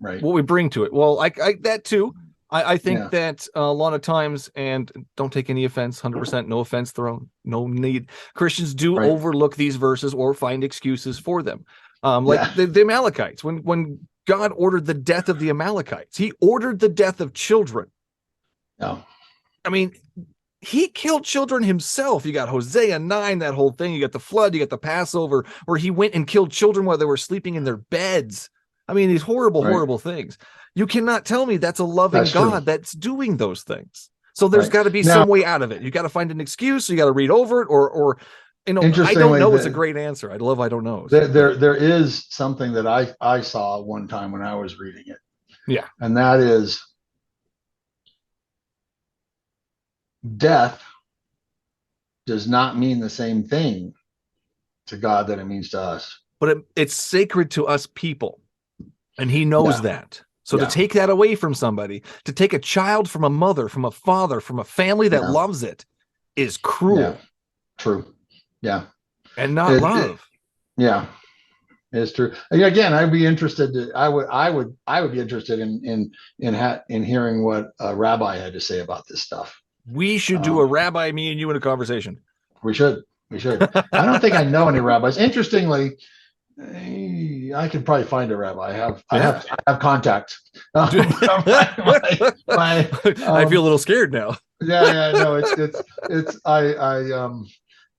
Right. What we bring to it. Well, I that too. I think that a lot of times, and don't take any offense, 100%, no offense thrown, no need. Christians do overlook these verses or find excuses for them. The Amalekites, when God ordered the death of the Amalekites, he ordered the death of children. Oh. I mean, he killed children himself. You got Hosea 9, that whole thing. You got the flood, you got the Passover, where he went and killed children while they were sleeping in their beds. I mean, these horrible things. You cannot tell me that's a loving God that's doing those things. So there's got to be some way out of it. You got to find an excuse. You got to read over it, or I don't know. It's a great answer. I love I don't know. There is something that I saw one time when I was reading it. Yeah, and that is death does not mean the same thing to God that it means to us. But it's sacred to us people, and He knows that. So to take that away from somebody, to take a child from a mother, from a father, from a family that loves it, is cruel. Yeah. True. Yeah. And not love. It's true. Again, I'd be interested. I would be interested in hearing what a rabbi had to say about this stuff. We should do a rabbi, me and you, in a conversation. We should. I don't think I know any rabbis. Interestingly, I could probably find a rabbi. I have contacts. I feel a little scared now. No,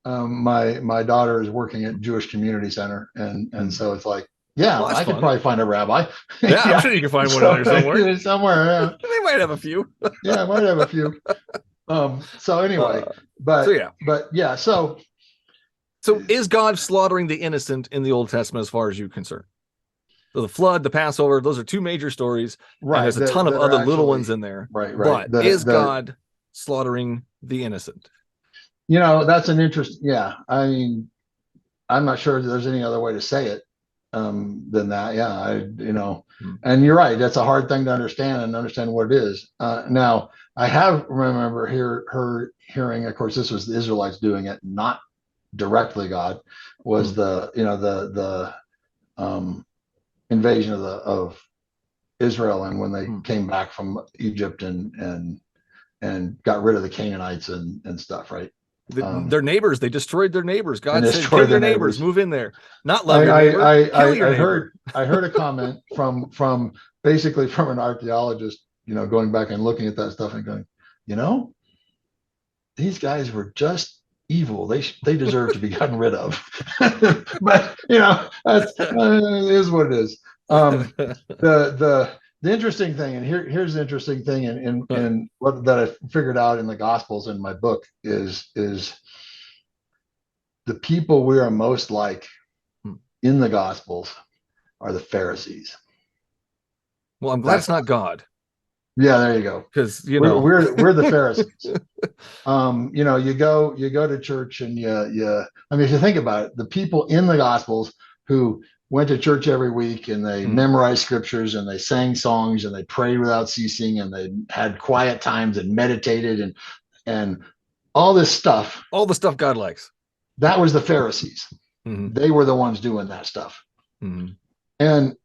my daughter is working at Jewish Community Center, and so it's like, I could probably find a rabbi. I'm sure you can find one out there somewhere. Yeah. They might have a few. I might have a few. So anyway, So is God slaughtering the innocent in the Old Testament as far as you're concerned? So the flood, the Passover, those are two major stories. Right. And there's a ton of other little ones in there. Right. But is God slaughtering the innocent? That's an interest. Yeah. I mean, I'm not sure there's any other way to say it than that. Yeah. And you're right. That's a hard thing to understand what it is. Now, I have remember hearing, of course, this was the Israelites doing it, not directly God, was the invasion of Israel, and when they came back from Egypt and got rid of the Canaanites and stuff, right? Their neighbors, they destroyed their neighbors. God said, kill your neighbors, move in there. Not love your neighbor, kill your neighbor. I heard a comment from basically from an archaeologist, going back and looking at that stuff and going, these guys were just evil. They deserve to be gotten rid of. But that's it is what it is. The interesting thing, and here's the interesting thing, in what that I figured out in the Gospels in my book is the people we are most like in the Gospels are the Pharisees. Well, I'm glad it's not God. Yeah, there you go. Because we're the Pharisees. You go to church and if you think about it, the people in the Gospels who went to church every week and they memorized scriptures and they sang songs and they prayed without ceasing and they had quiet times and meditated and all this stuff. All the stuff God likes. That was the Pharisees. They were the ones doing that stuff. And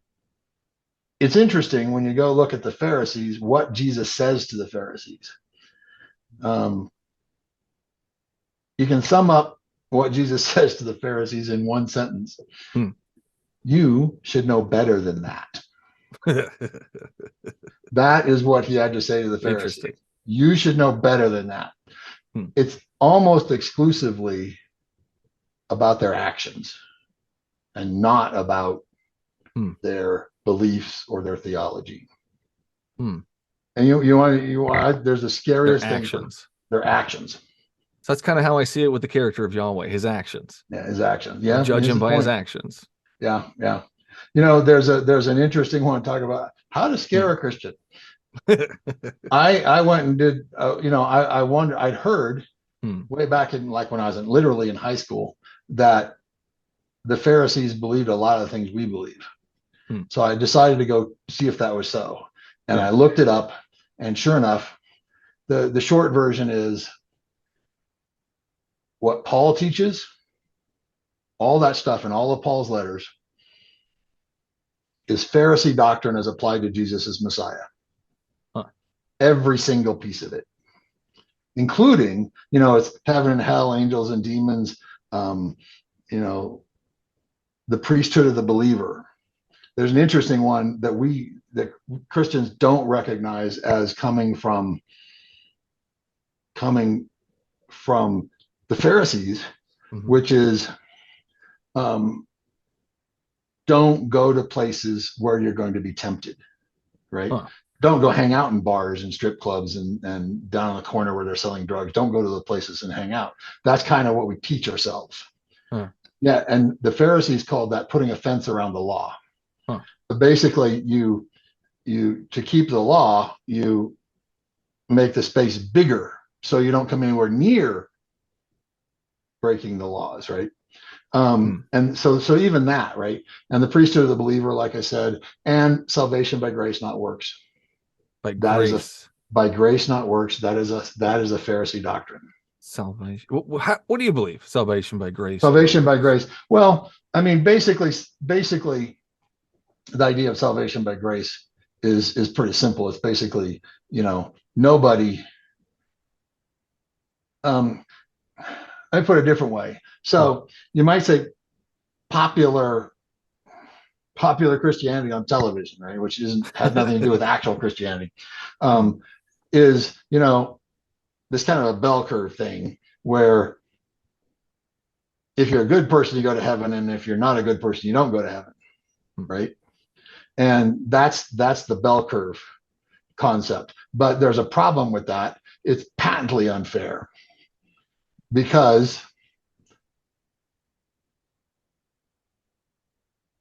it's interesting when you go look at the Pharisees, what Jesus says to the Pharisees. You can sum up what Jesus says to the Pharisees in one sentence. You should know better than that. That is what he had to say to the Pharisees. You should know better than that. It's almost exclusively about their actions and not about their beliefs or their theology. And there's the scariest thing. Their actions. So that's kind of how I see it with the character of Yahweh, his actions. Yeah, his actions. Yeah. I judge him by his actions. Yeah, yeah. There's an interesting one to talk about how to scare a Christian. I went and did, I wonder, I'd heard way back in, like when I was literally in high school, that the Pharisees believed a lot of the things we believe. So I decided to go see if that was so. And I looked it up, and sure enough, the short version is what Paul teaches, all that stuff in all of Paul's letters is Pharisee doctrine as applied to Jesus as Messiah. Every single piece of it, including, it's heaven and hell, angels and demons, the priesthood of the believer. There's an interesting one that Christians don't recognize as coming from the Pharisees, which is don't go to places where you're going to be tempted, right? Don't go hang out in bars and strip clubs and down in the corner where they're selling drugs. Don't go to the places and hang out. That's kind of what we teach ourselves. Yeah, and the Pharisees called that putting a fence around the law. But basically, you to keep the law, you make the space bigger so you don't come anywhere near breaking the laws, right? And so even that, right? And the priesthood of the believer, like I said, and salvation by grace, not works. By grace, not works. That is a Pharisee doctrine. Salvation. What do you believe? Salvation by grace. Salvation by grace. Well, I mean, basically, the idea of salvation by grace is pretty simple. It's basically, nobody. I put it a different way. So you might say popular Christianity on television, right? Which has nothing to do with actual Christianity, is, this kind of a bell curve thing where if you're a good person, you go to heaven. And if you're not a good person, you don't go to heaven. Right. And that's the bell curve concept. But there's a problem with that. It's patently unfair because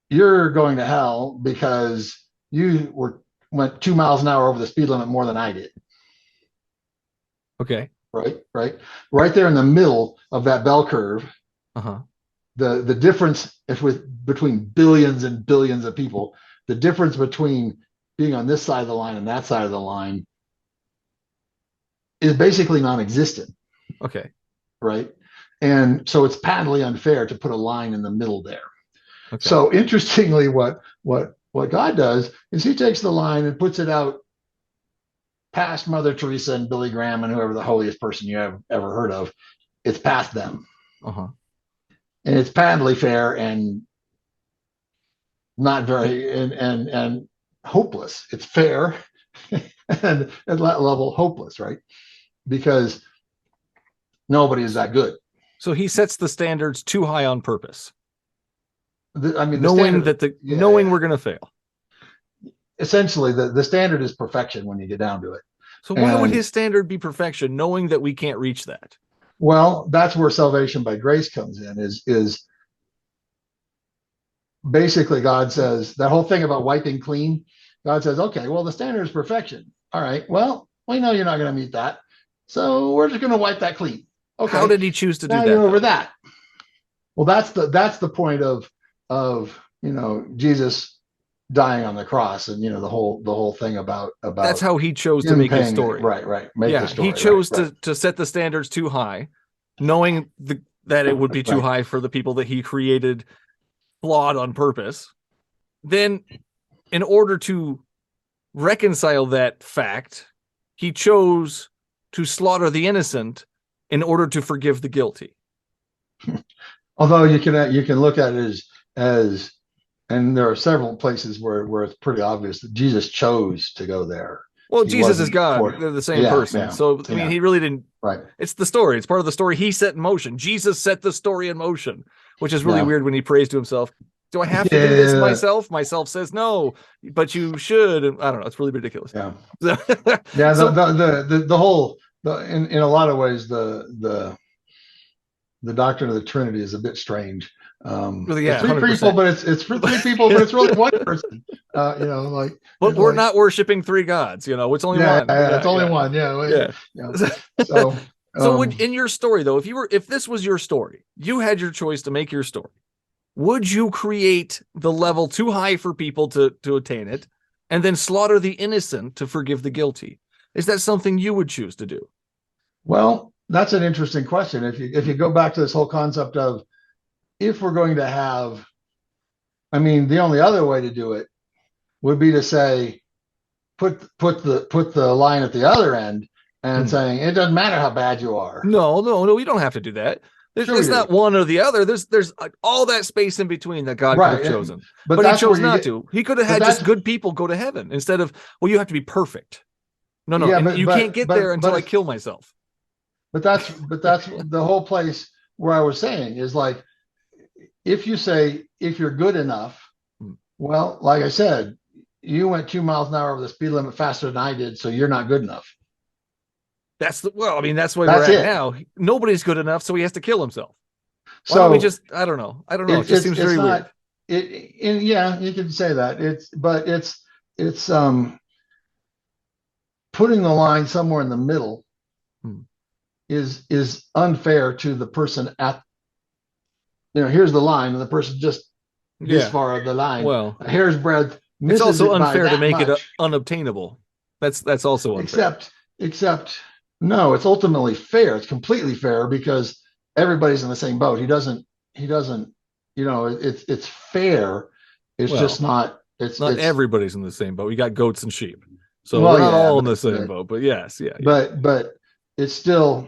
you're going to hell because you went 2 miles an hour over the speed limit more than I did. Okay. Right there in the middle of that bell curve. The difference between billions and billions of people, the difference between being on this side of the line and that side of the line is basically non-existent. Okay. Right. And so it's patently unfair to put a line in the middle there. Okay. So interestingly, what God does is he takes the line and puts it out past Mother Teresa and Billy Graham and whoever the holiest person you have ever heard of. It's past them. And it's patently fair and not very and hopeless. It's fair and at that level hopeless, right? Because nobody is that good. So he sets the standards too high on purpose. Knowing we're going to fail. Essentially, the standard is perfection when you get down to it. So why would his standard be perfection, knowing that we can't reach that? Well, that's where salvation by grace comes in. Is basically God says that whole thing about wiping clean. God says, okay, well, the standard is perfection. All right, well, we know you're not going to meet that, so we're just going to wipe that clean. Okay. How did he choose to do that? You're over that. Well, that's the point of Jesus dying on the cross, and the whole thing about that's how he chose to make his story. Right. Make the story. He chose to set the standards too high, knowing that it would be too Right. high for the people that he created flawed on purpose, then in order to reconcile that fact, he chose to slaughter the innocent in order to forgive the guilty. Although you can look at it as and there are several places where it's pretty obvious that Jesus chose to go there. Well, He Jesus is wasn't God. They're the same person. So, I mean, he really didn't. Right. It's the story. It's part of the story he set in motion. Jesus set the story in motion, which is really weird when he prays to himself. Do I have to do this myself? Myself says no, but you should. And I don't know. It's really ridiculous. Yeah. Yeah. So, the whole in a lot of ways the doctrine of the Trinity is a bit strange. Yeah, 3 people, but it's for 3 people, but it's really one person. But we're not worshiping 3 gods. It's only one. It's only one. Yeah. So, in your story though, if this was your story, you had your choice to make your story. Would you create the level too high for people to attain it, and then slaughter the innocent to forgive the guilty? Is that something you would choose to do? Well, that's an interesting question. If you go back to this whole concept of, if we're going to have, the only other way to do it would be to say, put the line at the other end and saying it doesn't matter how bad you are. No, we don't have to do that. There's not one or the other. There's all that space in between that God could have chosen, but he chose not to. He could have had just good people go to heaven instead of, well, you have to be perfect. No, you can't get there until I kill myself. But that's the whole place where I was saying is like, if you say, if you're good enough, well, like I said, you went 2 miles an hour over the speed limit faster than I did, so you're not good enough. That's where we're at now. Nobody's good enough, so he has to kill himself. Why don't we just, I don't know. It just seems very weird. You can say that. It's putting the line somewhere in the middle is unfair to the person at, here's the line, and the person just this far of the line. Well, a hair's breadth. It's also unfair to make it unobtainable. That's also unfair. Except no, it's ultimately fair. It's completely fair because everybody's in the same boat. He doesn't, it's fair. It's just not, it's everybody's in the same boat. We got goats and sheep. So we're not all in the same boat, but yes. But it's still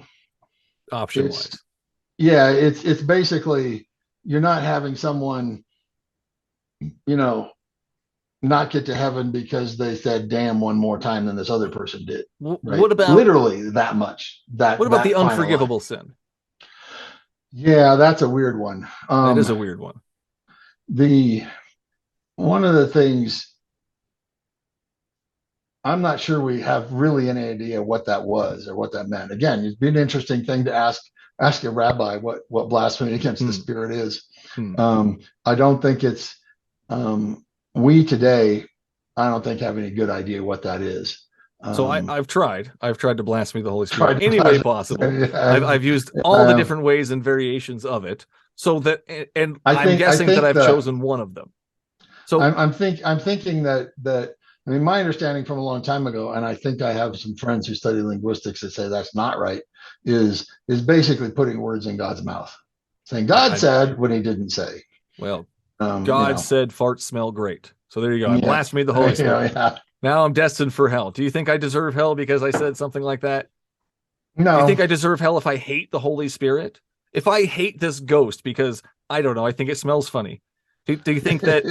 option wise. Yeah. It's basically, you're not having someone, not get to heaven because they said damn one more time than this other person did. Right? What about literally that much? What about the unforgivable sin? Yeah, that's a weird one. That is a weird one. One of the things, I'm not sure we have really any idea what that was or what that meant. Again, it'd be an interesting thing to ask a rabbi what blasphemy against the Spirit is. I don't think it's we today, I don't think have any good idea what that is. So I've tried to blaspheme the Holy Spirit any way possible. I've used all the different ways and variations of it. So that, and I'm guessing that I've chosen one of them. So I'm thinking that my understanding from a long time ago, and I think I have some friends who study linguistics that say that's not right, is basically putting words in God's mouth, saying God said when he didn't say. Well, God said farts smell great. So there you go. I blasphemed the Holy Spirit. Now I'm destined for hell. Do you think I deserve hell because I said something like that? No. Do you think I deserve hell if I hate the Holy Spirit? If I hate this ghost because, I don't know, I think it smells funny. Do you think that,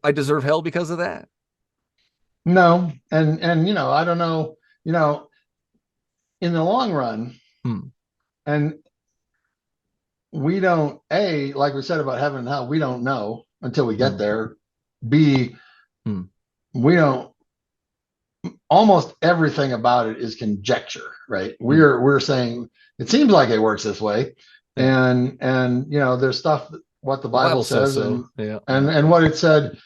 I deserve hell because of that? No. And I don't know, in the long run, and we don't, like we said about heaven and hell, we don't know until we get there. B, we don't, almost everything about it is conjecture, right? We're saying it seems like it works this way. And there's stuff, what the Bible says and what it said,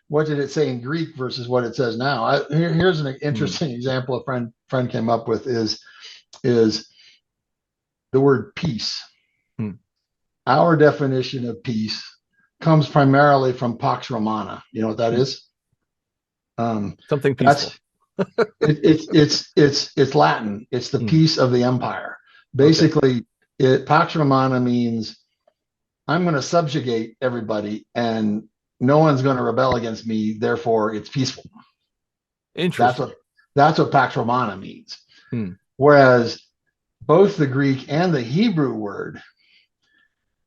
what did it say in Greek versus what it says now? Here's an interesting example a friend came up with is the word peace. Our definition of peace comes primarily from Pax Romana. You know what that is? Something peaceful. It's Latin. It's the peace of the empire. Basically, Pax Romana means I'm going to subjugate everybody and no one's going to rebel against me. Therefore, it's peaceful. Interesting. That's what Pax Romana means. Hmm. Whereas both the Greek and the Hebrew word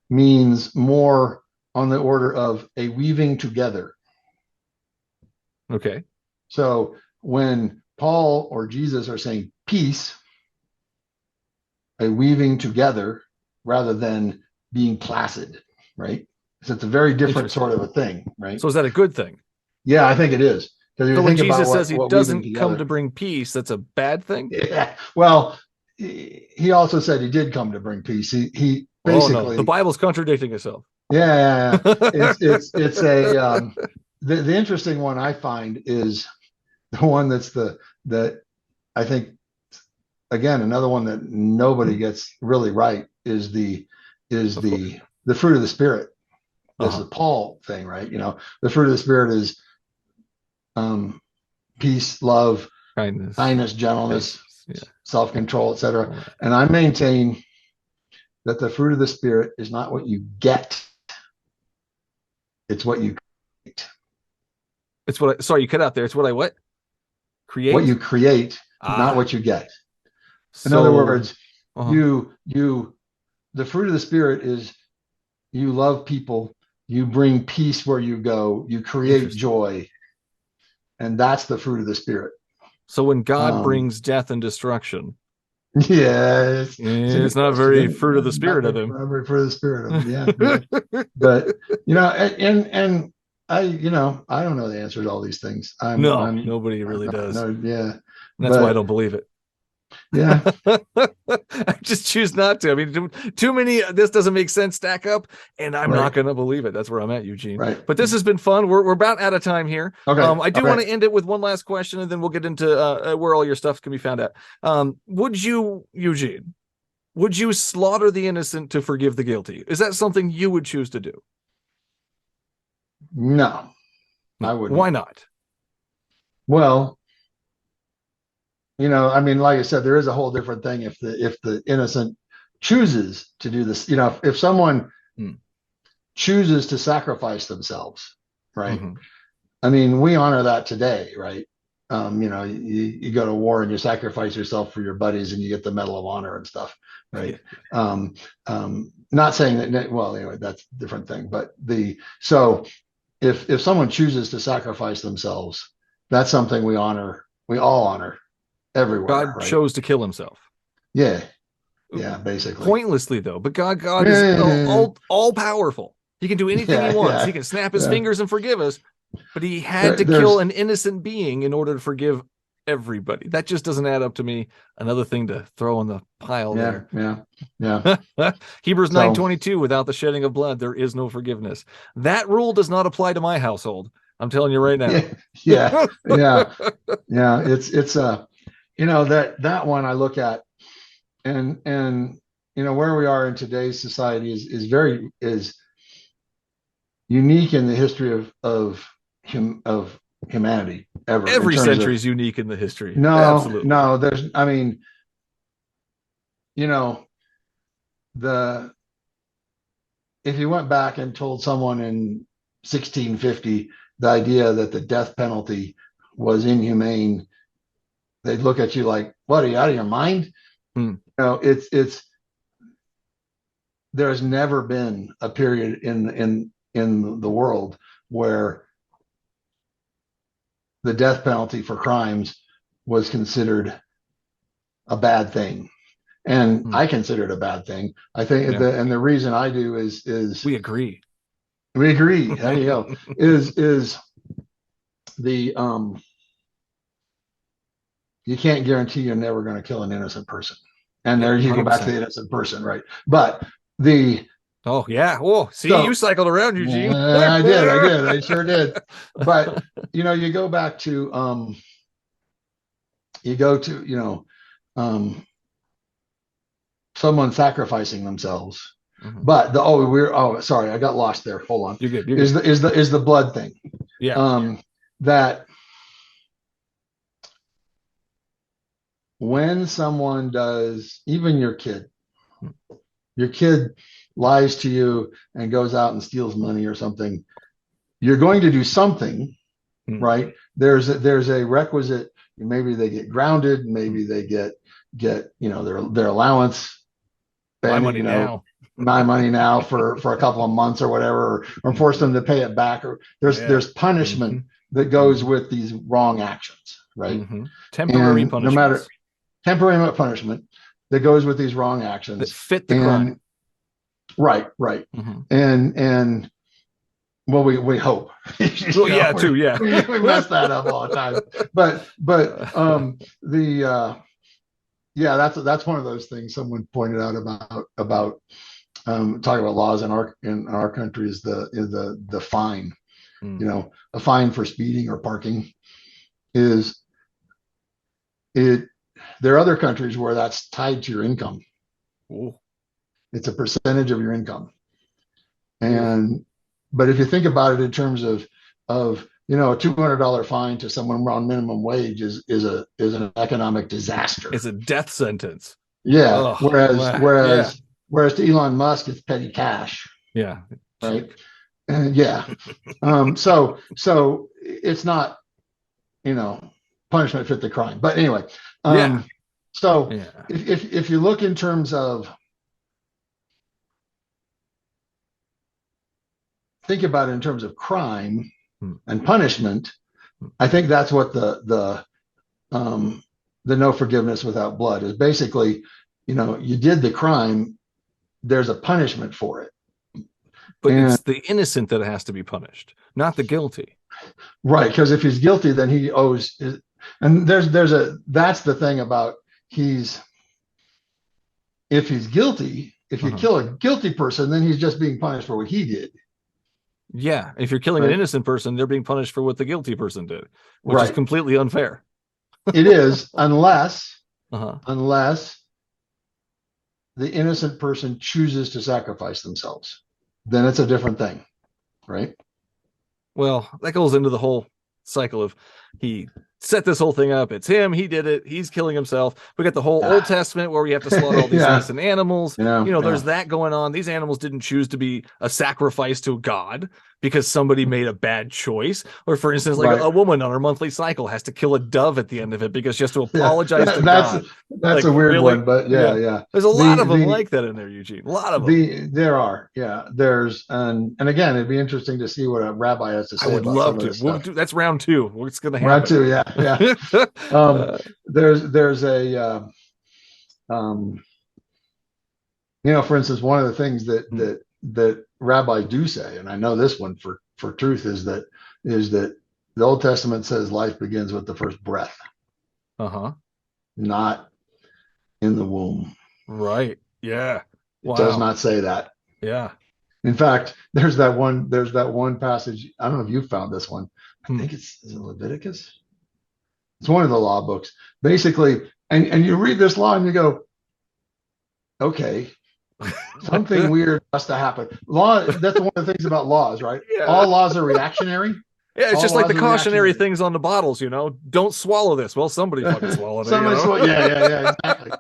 means more on the order of a weaving together. Okay. So when Paul or Jesus are saying peace, a weaving together rather than being placid, right? So it's a very different sort of a thing, right? So is that a good thing? Yeah, I think it is. Because So you when think about Jesus says he what doesn't come to bring peace, that's a bad thing? Yeah. Well, he also said he did come to bring peace. He basically. Oh no, the Bible's contradicting itself. Yeah. It's a the interesting one I find is the one that I think, again, another one that nobody gets really right is the fruit of the spirit. This is the Paul thing, right? The fruit of the spirit is peace, love, kindness, gentleness, self-control, etc. And I maintain that the fruit of the spirit is not what you get, it's what you create. It's what sorry, you cut out there. It's what I what? Create? What you create, not what you get. In other words, the fruit of the spirit is you love people, you bring peace where you go, you create joy, and that's the fruit of the spirit. So when God brings death and destruction, yes, it's not very fruit of the spirit of him. Not very fruit of the spirit of him. Yeah. But and I I don't know the answer to all these things. Nobody really does. Yeah, that's why I don't believe it. Yeah. I just choose not to. I mean, too many, this doesn't make sense, stack up, and I'm not going to believe it. That's where I'm at, Eugene. Right. But this has been fun. We're about out of time here. Okay. I do want to end it with one last question, and then we'll get into where all your stuff can be found at. Would you, Eugene, slaughter the innocent to forgive the guilty? Is that something you would choose to do? No, I wouldn't. Why not? Well, I mean, like I said, there is a whole different thing if the innocent chooses to do this. If someone chooses to sacrifice themselves, right? Mm-hmm. I mean, we honor that today, right? You go to war and you sacrifice yourself for your buddies and you get the Medal of Honor and stuff, right? Not saying that, well, anyway, that's a different thing. But so if someone chooses to sacrifice themselves, that's something we honor. We all honor. Everywhere, God chose to kill himself. Yeah, basically. Pointlessly, though. But God is all powerful. He can do anything he wants. He can snap his fingers and forgive us. But he had to kill an innocent being in order to forgive everybody. That just doesn't add up to me. Another thing to throw in the pile there. Yeah. Hebrews 9:22. Without the shedding of blood, there is no forgiveness. That rule does not apply to my household. I'm telling you right now. Yeah. It's that one I look at and where we are in today's society is very unique in the history of humanity ever. Every century is unique in the history. Absolutely. No, there's, I mean, if you went back and told someone in 1650 the idea that the death penalty was inhumane, they'd look at you like, what, are you out of your mind? It's there's never been a period in the world where the death penalty for crimes was considered a bad thing. And I consider it a bad thing. I think and the reason I do is we agree. There you go. is the you can't guarantee you're never going to kill an innocent person. And there you 100%. Go back to the innocent person, right? But see, you cycled around, Eugene. I did. I sure did. But you go back to someone sacrificing themselves. Mm-hmm. But sorry, I got lost there. Hold on. You're good. Is the blood thing. Yeah. That when someone does, even your kid, your kid lies to you and goes out and steals money or something, you're going to do something, right? There's a requisite. Maybe they get grounded. Maybe they get their allowance. My money now. My money now for a couple of months or whatever, or force them to pay it back. Or there's punishment that goes with these wrong actions, right? Temporary punishment. No matter temporary punishment that goes with these wrong actions that fit the crime. Right. And well, we hope. Well, yeah, too. Yeah, we mess that up all the time. But that's one of those things someone pointed out about talking about laws in our country is the fine. A fine for speeding or parking is it. There are other countries where that's tied to your income. Ooh. It's a percentage of your income. But if you think about it in terms of a $200 fine to someone on minimum wage is an economic disaster. It's a death sentence. Yeah. Whereas to Elon Musk, it's petty cash. Yeah. Right. Yeah. So it's not, punishment fit the crime. But anyway. So if you look in terms of, think about it in terms of crime and punishment, I think that's what the no forgiveness without blood is. Basically, you did the crime, there's a punishment for it. But it's the innocent that has to be punished, not the guilty. Right, because if he's guilty, then he owes. And that's the thing about if he's guilty, if you kill a guilty person, then he's just being punished for what he did. Yeah, if you're killing an innocent person, they're being punished for what the guilty person did, which is completely unfair. It is, unless the innocent person chooses to sacrifice themselves. Then it's a different thing, right? Well, that goes into the whole cycle of he set this whole thing up. It's him. He did it. He's killing himself. We got the whole Old Testament where we have to slaughter all these innocent animals. There's that going on. These animals didn't choose to be a sacrifice to God because somebody made a bad choice. Or for instance, like a woman on her monthly cycle has to kill a dove at the end of it because she has to apologize to God. That's a weird one, but yeah. There's a lot of them like that in there, Eugene. A lot of them. There are, there's, and again, it'd be interesting to see what a rabbi has to say. I would love to. That's round 2. What's going to happen? Round 2, yeah. There's a, for instance, one of the things that rabbis do say, and I know this one for truth, is that the Old Testament says life begins with the first breath. Not in the womb. Right. Yeah. It does not say that. Yeah. In fact, there's that one passage. I don't know if you found this one. I think is it Leviticus? It's one of the law books. Basically, and you read this law and you go, okay, something weird must have happened. Law, that's one of the things about laws, right? Yeah. All laws are reactionary. Yeah, it's just like the cautionary things on the bottles, don't swallow this. Well, somebody fucking swallowed it. Yeah, exactly.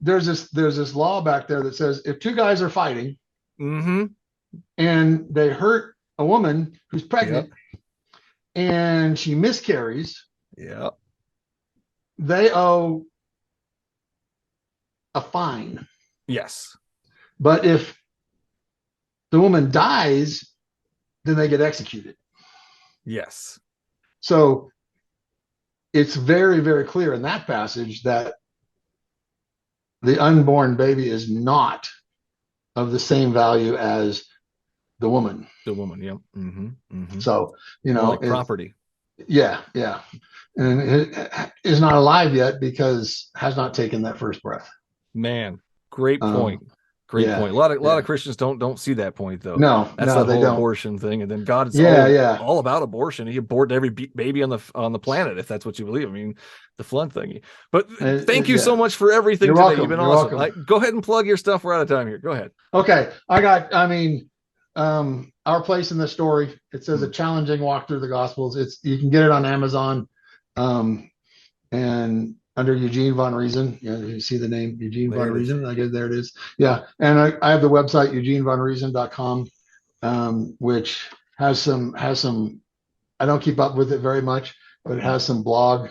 There's this law back there that says if two guys are fighting and they hurt a woman who's pregnant and she miscarries, they owe a fine. Yes. But if the woman dies, then they get executed. Yes. So it's very, very clear in that passage that the unborn baby is not of the same value as the woman. The woman, yeah. So, like property. Yeah. And it is not alive yet because has not taken that first breath. Man, great point. Great point. A lot of Christians don't see that point though. That's the whole abortion thing, and then God is all about abortion. He aborted every baby on the planet if that's what you believe. I mean, the flood thing. But thank you so much for everything today. Welcome. You've been You're awesome. Go ahead and plug your stuff. We're out of time here. Go ahead. Okay, Our Place in the Story. It says a challenging walk through the Gospels. You can get it on Amazon, and under Eugene Von Riesen. You see the name Eugene There Von it is. Riesen? I guess there it is. Yeah. And I have the website eugenevonriesen.com, which has some, I don't keep up with it very much, but it has some blog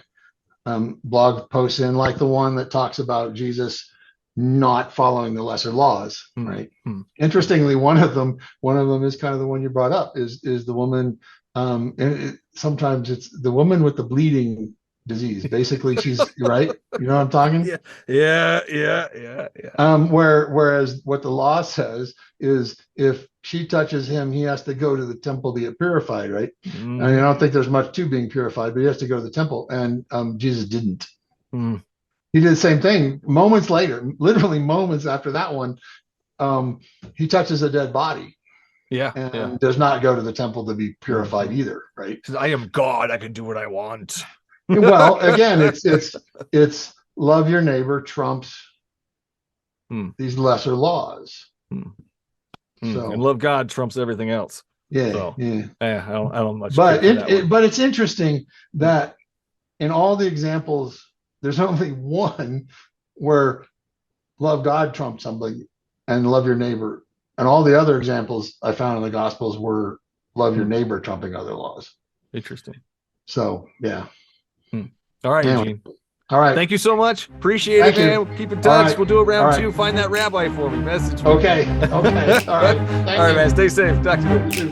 posts in, like the one that talks about Jesus not following the lesser laws, right? Interestingly, one of them is kind of the one you brought up, is the woman, and sometimes it's the woman with the bleeding disease. Basically, she's right. You know what I'm talking? Yeah. Whereas what the law says is if she touches him, he has to go to the temple to get purified, right? And I don't think there's much to being purified, but he has to go to the temple, and Jesus didn't. He did the same thing moments later, literally moments after that one. He touches a dead body. And does not go to the temple to be purified either, right? I am God. I can do what I want. Well, again, it's love your neighbor trumps these lesser laws. So, and love God trumps everything else. Yeah, so, yeah. I don't much. But but it's interesting that in all the examples, there's only one where love God trumps something and love your neighbor. And all the other examples I found in the Gospels were love your neighbor trumping other laws. Interesting. So, yeah. All right, anyway. Eugene. All right. Thank you so much. Appreciate Thank it, you. man. Keep in touch. Right. We'll do a round All two. Find that rabbi for me. Message me. Okay. All right. All right, man. Stay safe. Talk to you.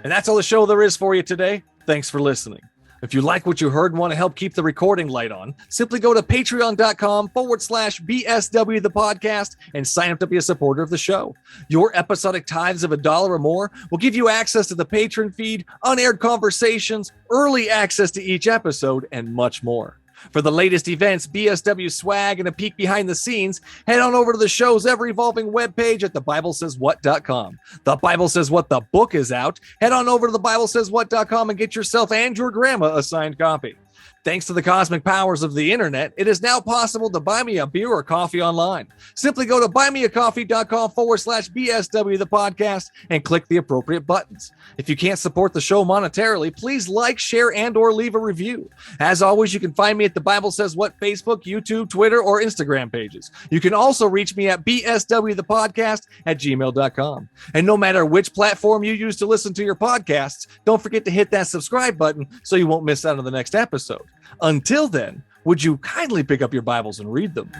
And that's all the show there is for you today. Thanks for listening. If you like what you heard and want to help keep the recording light on, simply go to patreon.com/BSW the podcast and sign up to be a supporter of the show. Your episodic tithes of $1 or more will give you access to the patron feed, unaired conversations, early access to each episode, and much more. For the latest events, BSW swag, and a peek behind the scenes, head on over to the show's ever-evolving webpage at thebiblesayswhat.com. The Bible Says What the book is out. Head on over to thebiblesayswhat.com and get yourself and your grandma a signed copy. Thanks to the cosmic powers of the internet, it is now possible to buy me a beer or coffee online. Simply go to buymeacoffee.com/BSW the podcast and click the appropriate buttons. If you can't support the show monetarily, please like, share, and or leave a review. As always, you can find me at the Bible Says What Facebook, YouTube, Twitter, or Instagram pages. You can also reach me at bswthepodcast@gmail.com. And no matter which platform you use to listen to your podcasts, don't forget to hit that subscribe button so you won't miss out on the next episode. Until then, would you kindly pick up your Bibles and read them?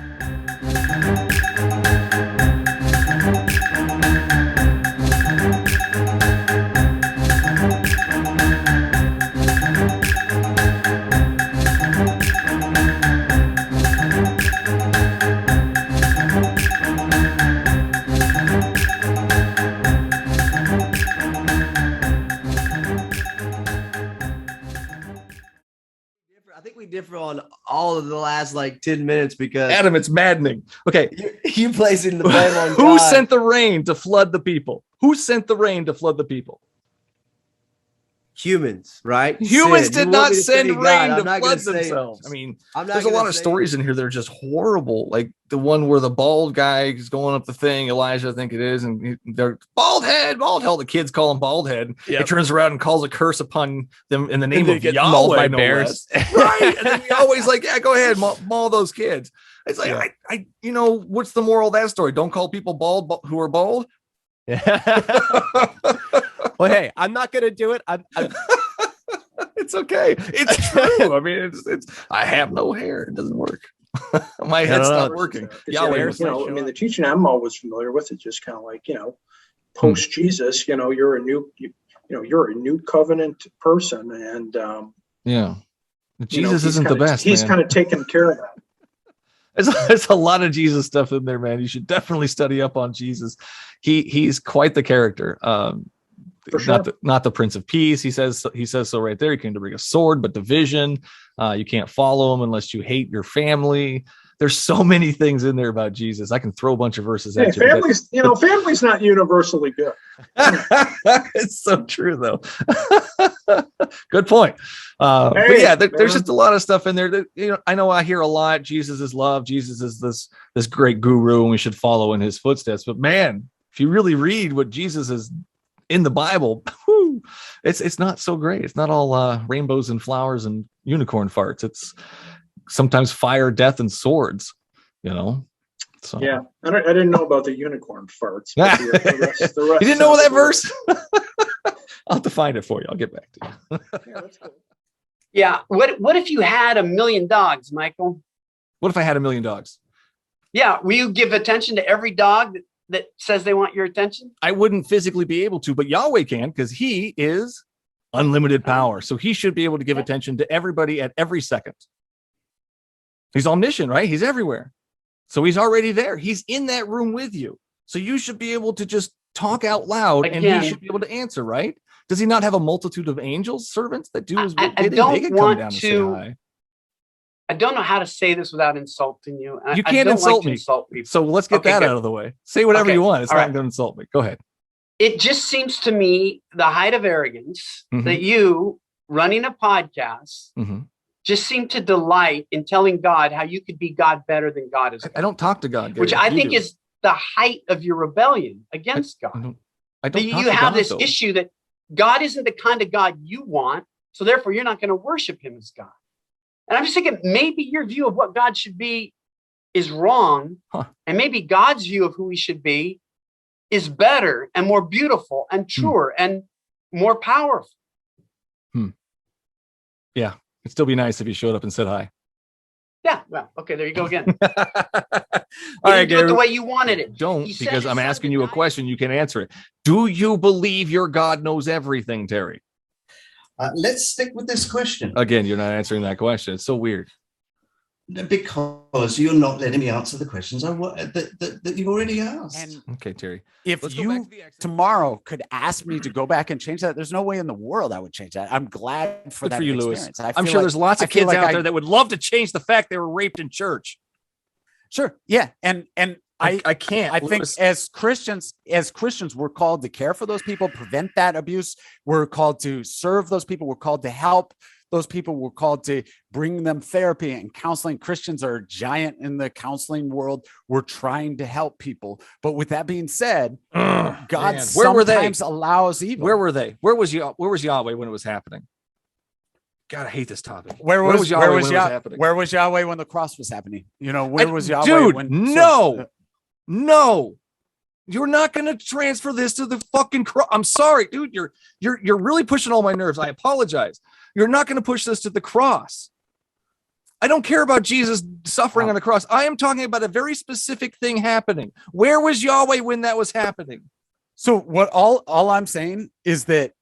I think we differ on all of the last like 10 minutes because Adam, it's maddening. Okay. you placing the blame on Who God. sent the rain to flood the people? Who sent the rain to flood the people? Humans, right? Humans Sin. did You not want me to send say rain God, to I'm not flood gonna say- themselves. I mean, I'm not there's a gonna lot of say- stories in here that are just horrible. Like the one where the bald guy is going up the thing, Elijah, I think it is, and they're bald head. The kids call him bald head. He turns around and calls a curse upon them in the name of Yahweh, by no bears. less. Right? And then he always like, yeah, go ahead, maul those kids. It's like, I what's the moral of that story? Don't call people bald who are bald. Well, hey, I'm not gonna do it. I'm It's okay. It's true. I mean, it's. I have no hair. It doesn't work. My head's not working. Yahweh, the teaching I'm always familiar with is just kind of like, post Jesus, you're a new covenant person, and Jesus isn't the best. He's kind of taken care of that. There's a lot of Jesus stuff in there, man. You should definitely study up on Jesus. He's quite the character. For sure. Not the Prince of Peace. He says so right there. He came to bring a sword, but division. You can't follow him unless you hate your family. there's so many things in there about Jesus. I can throw a bunch of verses at you. Family's not universally good. It's so true, though. Good point. But yeah, there's just a lot of stuff in there that, I know I hear a lot. Jesus is love. Jesus is this great guru, and we should follow in his footsteps. But man, if you really read what Jesus is in the Bible, it's not so great. It's not all rainbows and flowers and unicorn farts. It's sometimes fire, death, and swords. So yeah, I didn't know about the unicorn farts. But the rest you didn't know that verse? I'll have to find it for you. I'll get back to you. Yeah, that's cool. Yeah. What if you had 1 million dogs, Michael? What if I had 1 million dogs? Yeah. Will you give attention to every dog that says they want your attention? I wouldn't physically be able to, but Yahweh can, because he is unlimited power. So he should be able to give attention to everybody at every second. He's omniscient, right? He's everywhere. So he's already there. He's in that room with you. So you should be able to just talk out loud and he should be able to answer, right? Does he not have a multitude of angels, servants that do his bidding? They could come down and say hi. I don't know how to say this without insulting you. You can't insult me. So let's get that out of the way. Say whatever you want. It's not going to insult me. Go ahead. It just seems to me the height of arrogance that you running a podcast just seem to delight in telling God how you could be God better than God is. I don't talk to God, Gary. Which I think is the height of your rebellion against God. I don't you have this issue that God isn't the kind of God you want, so therefore you're not going to worship him as God. And I'm just thinking maybe your view of what God should be is wrong, and maybe God's view of who he should be is better and more beautiful and truer and more powerful. Yeah, it'd still be nice if you showed up and said hi. Yeah, well, okay, there you go again. All right, do it the way you wanted it. Don't, because I'm asking you a question. You can answer it. Do you believe your God knows everything, Terry? Let's stick with this question. Again, you're not answering that question. It's so weird. Because you're not letting me answer the questions that you've already asked. Okay, Terry. If you tomorrow could ask me to go back and change that, there's no way in the world I would change that. I'm glad for that experience. I'm sure there's lots of kids out there that would love to change the fact they were raped in church. Sure. Yeah. And I can't. I think as Christians, we're called to care for those people, prevent that abuse. We're called to serve those people. We're called to help those people. We're called to bring them therapy and counseling. Christians are a giant in the counseling world. We're trying to help people. But with that being said, God sometimes allows evil. Where were they? Where was Yahweh when it was happening? God, I hate this topic. Where was Yahweh when it was happening? Where was Yahweh when the cross was happening? Where was Yahweh when... No, you're not going to transfer this to the fucking cross. I'm sorry, dude. You're really pushing all my nerves. I apologize. You're not going to push this to the cross. I don't care about Jesus suffering on the cross. I am talking about a very specific thing happening. Where was Yahweh when that was happening? So what all I'm saying is that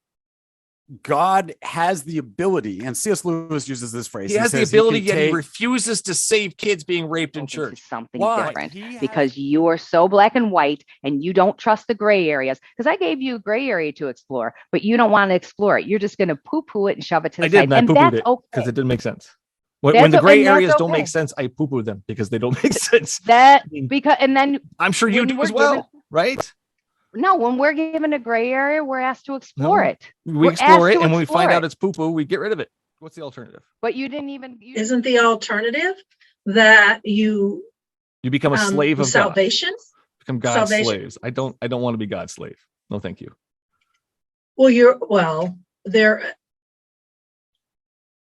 God has the ability, and C.S. Lewis uses this phrase. He has the ability, yet he refuses to save kids being raped in church. Something different, because you are so black and white, and you don't trust the gray areas. Because I gave you a gray area to explore, but you don't want to explore it. You're just going to poo-poo it and shove it to the side, and that's okay because it didn't make sense. When the gray areas don't make sense, I poo-poo them because they don't make sense. And then I'm sure you do as well, right? No, when we're given a gray area, we're asked to explore it. We explore it, and when we find out it's poo-poo, we get rid of it. What's the alternative? But you didn't even... Isn't the alternative that you become a slave of salvation? God. Become God's slaves. I don't want to be God's slave. No, thank you.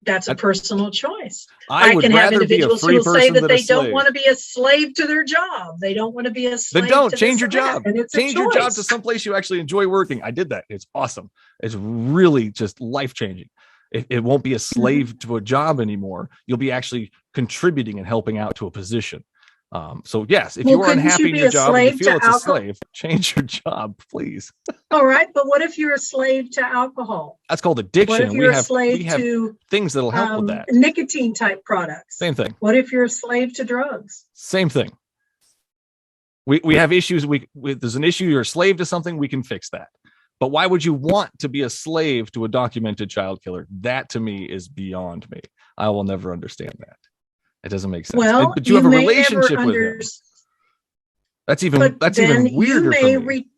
That's a personal choice. I can have individuals who will say that they don't want to be a slave to their job. They don't want to be a slave. Then don't change your job. Change your job to someplace you actually enjoy working. I did that. It's awesome. It's really just life-changing. It won't be a slave to a job anymore. You'll be actually contributing and helping out to a position. So yes, if you are unhappy in your job and you feel it's a slave, change your job, please. All right, but what if you're a slave to alcohol? That's called addiction. What if you're a slave to things that'll help with that? Nicotine type products. Same thing. What if you're a slave to drugs? Same thing. We have issues. There's an issue. You're a slave to something. We can fix that. But why would you want to be a slave to a documented child killer? That to me is beyond me. I will never understand that. It doesn't make sense. Well, but you have a may relationship never with him. unders- That's even but that's then even weirder you may for me.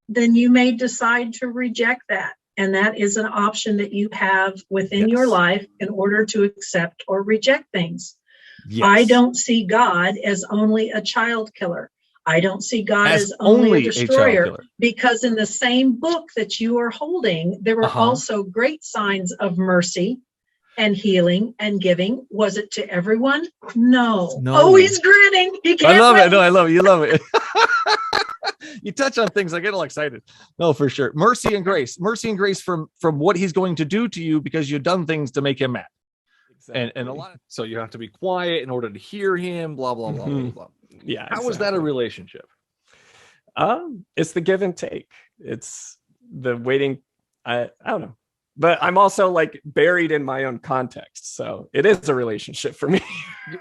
then you may decide to reject that. And that is an option that you have within your life in order to accept or reject things. Yes. I don't see God as only a child killer. I don't see God as only a destroyer, because in the same book that you are holding, there were also great signs of mercy and healing and giving. Was it to everyone? No. Oh, he's grinning. He can't I love wait. it. No, I love it. You love it. You touch on things, I get all excited. No, for sure. Mercy and grace from what he's going to do to you because you've done things to make him mad. Exactly. And a lot of, so you have to be quiet in order to hear him, blah, blah, blah, blah, blah. Yeah. How is that a relationship? It's the give and take. It's the waiting. I don't know. But I'm also like buried in my own context. So it is a relationship for me.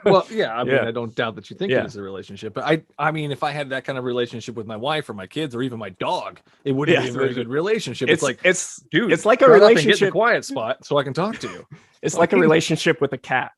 Well, yeah. I mean, I don't doubt that you think it is a relationship. But I mean, if I had that kind of relationship with my wife or my kids or even my dog, it wouldn't be a very good relationship. It's like, dude, it's like a relationship. Get in a quiet spot so I can talk to you. It's like a relationship with a cat.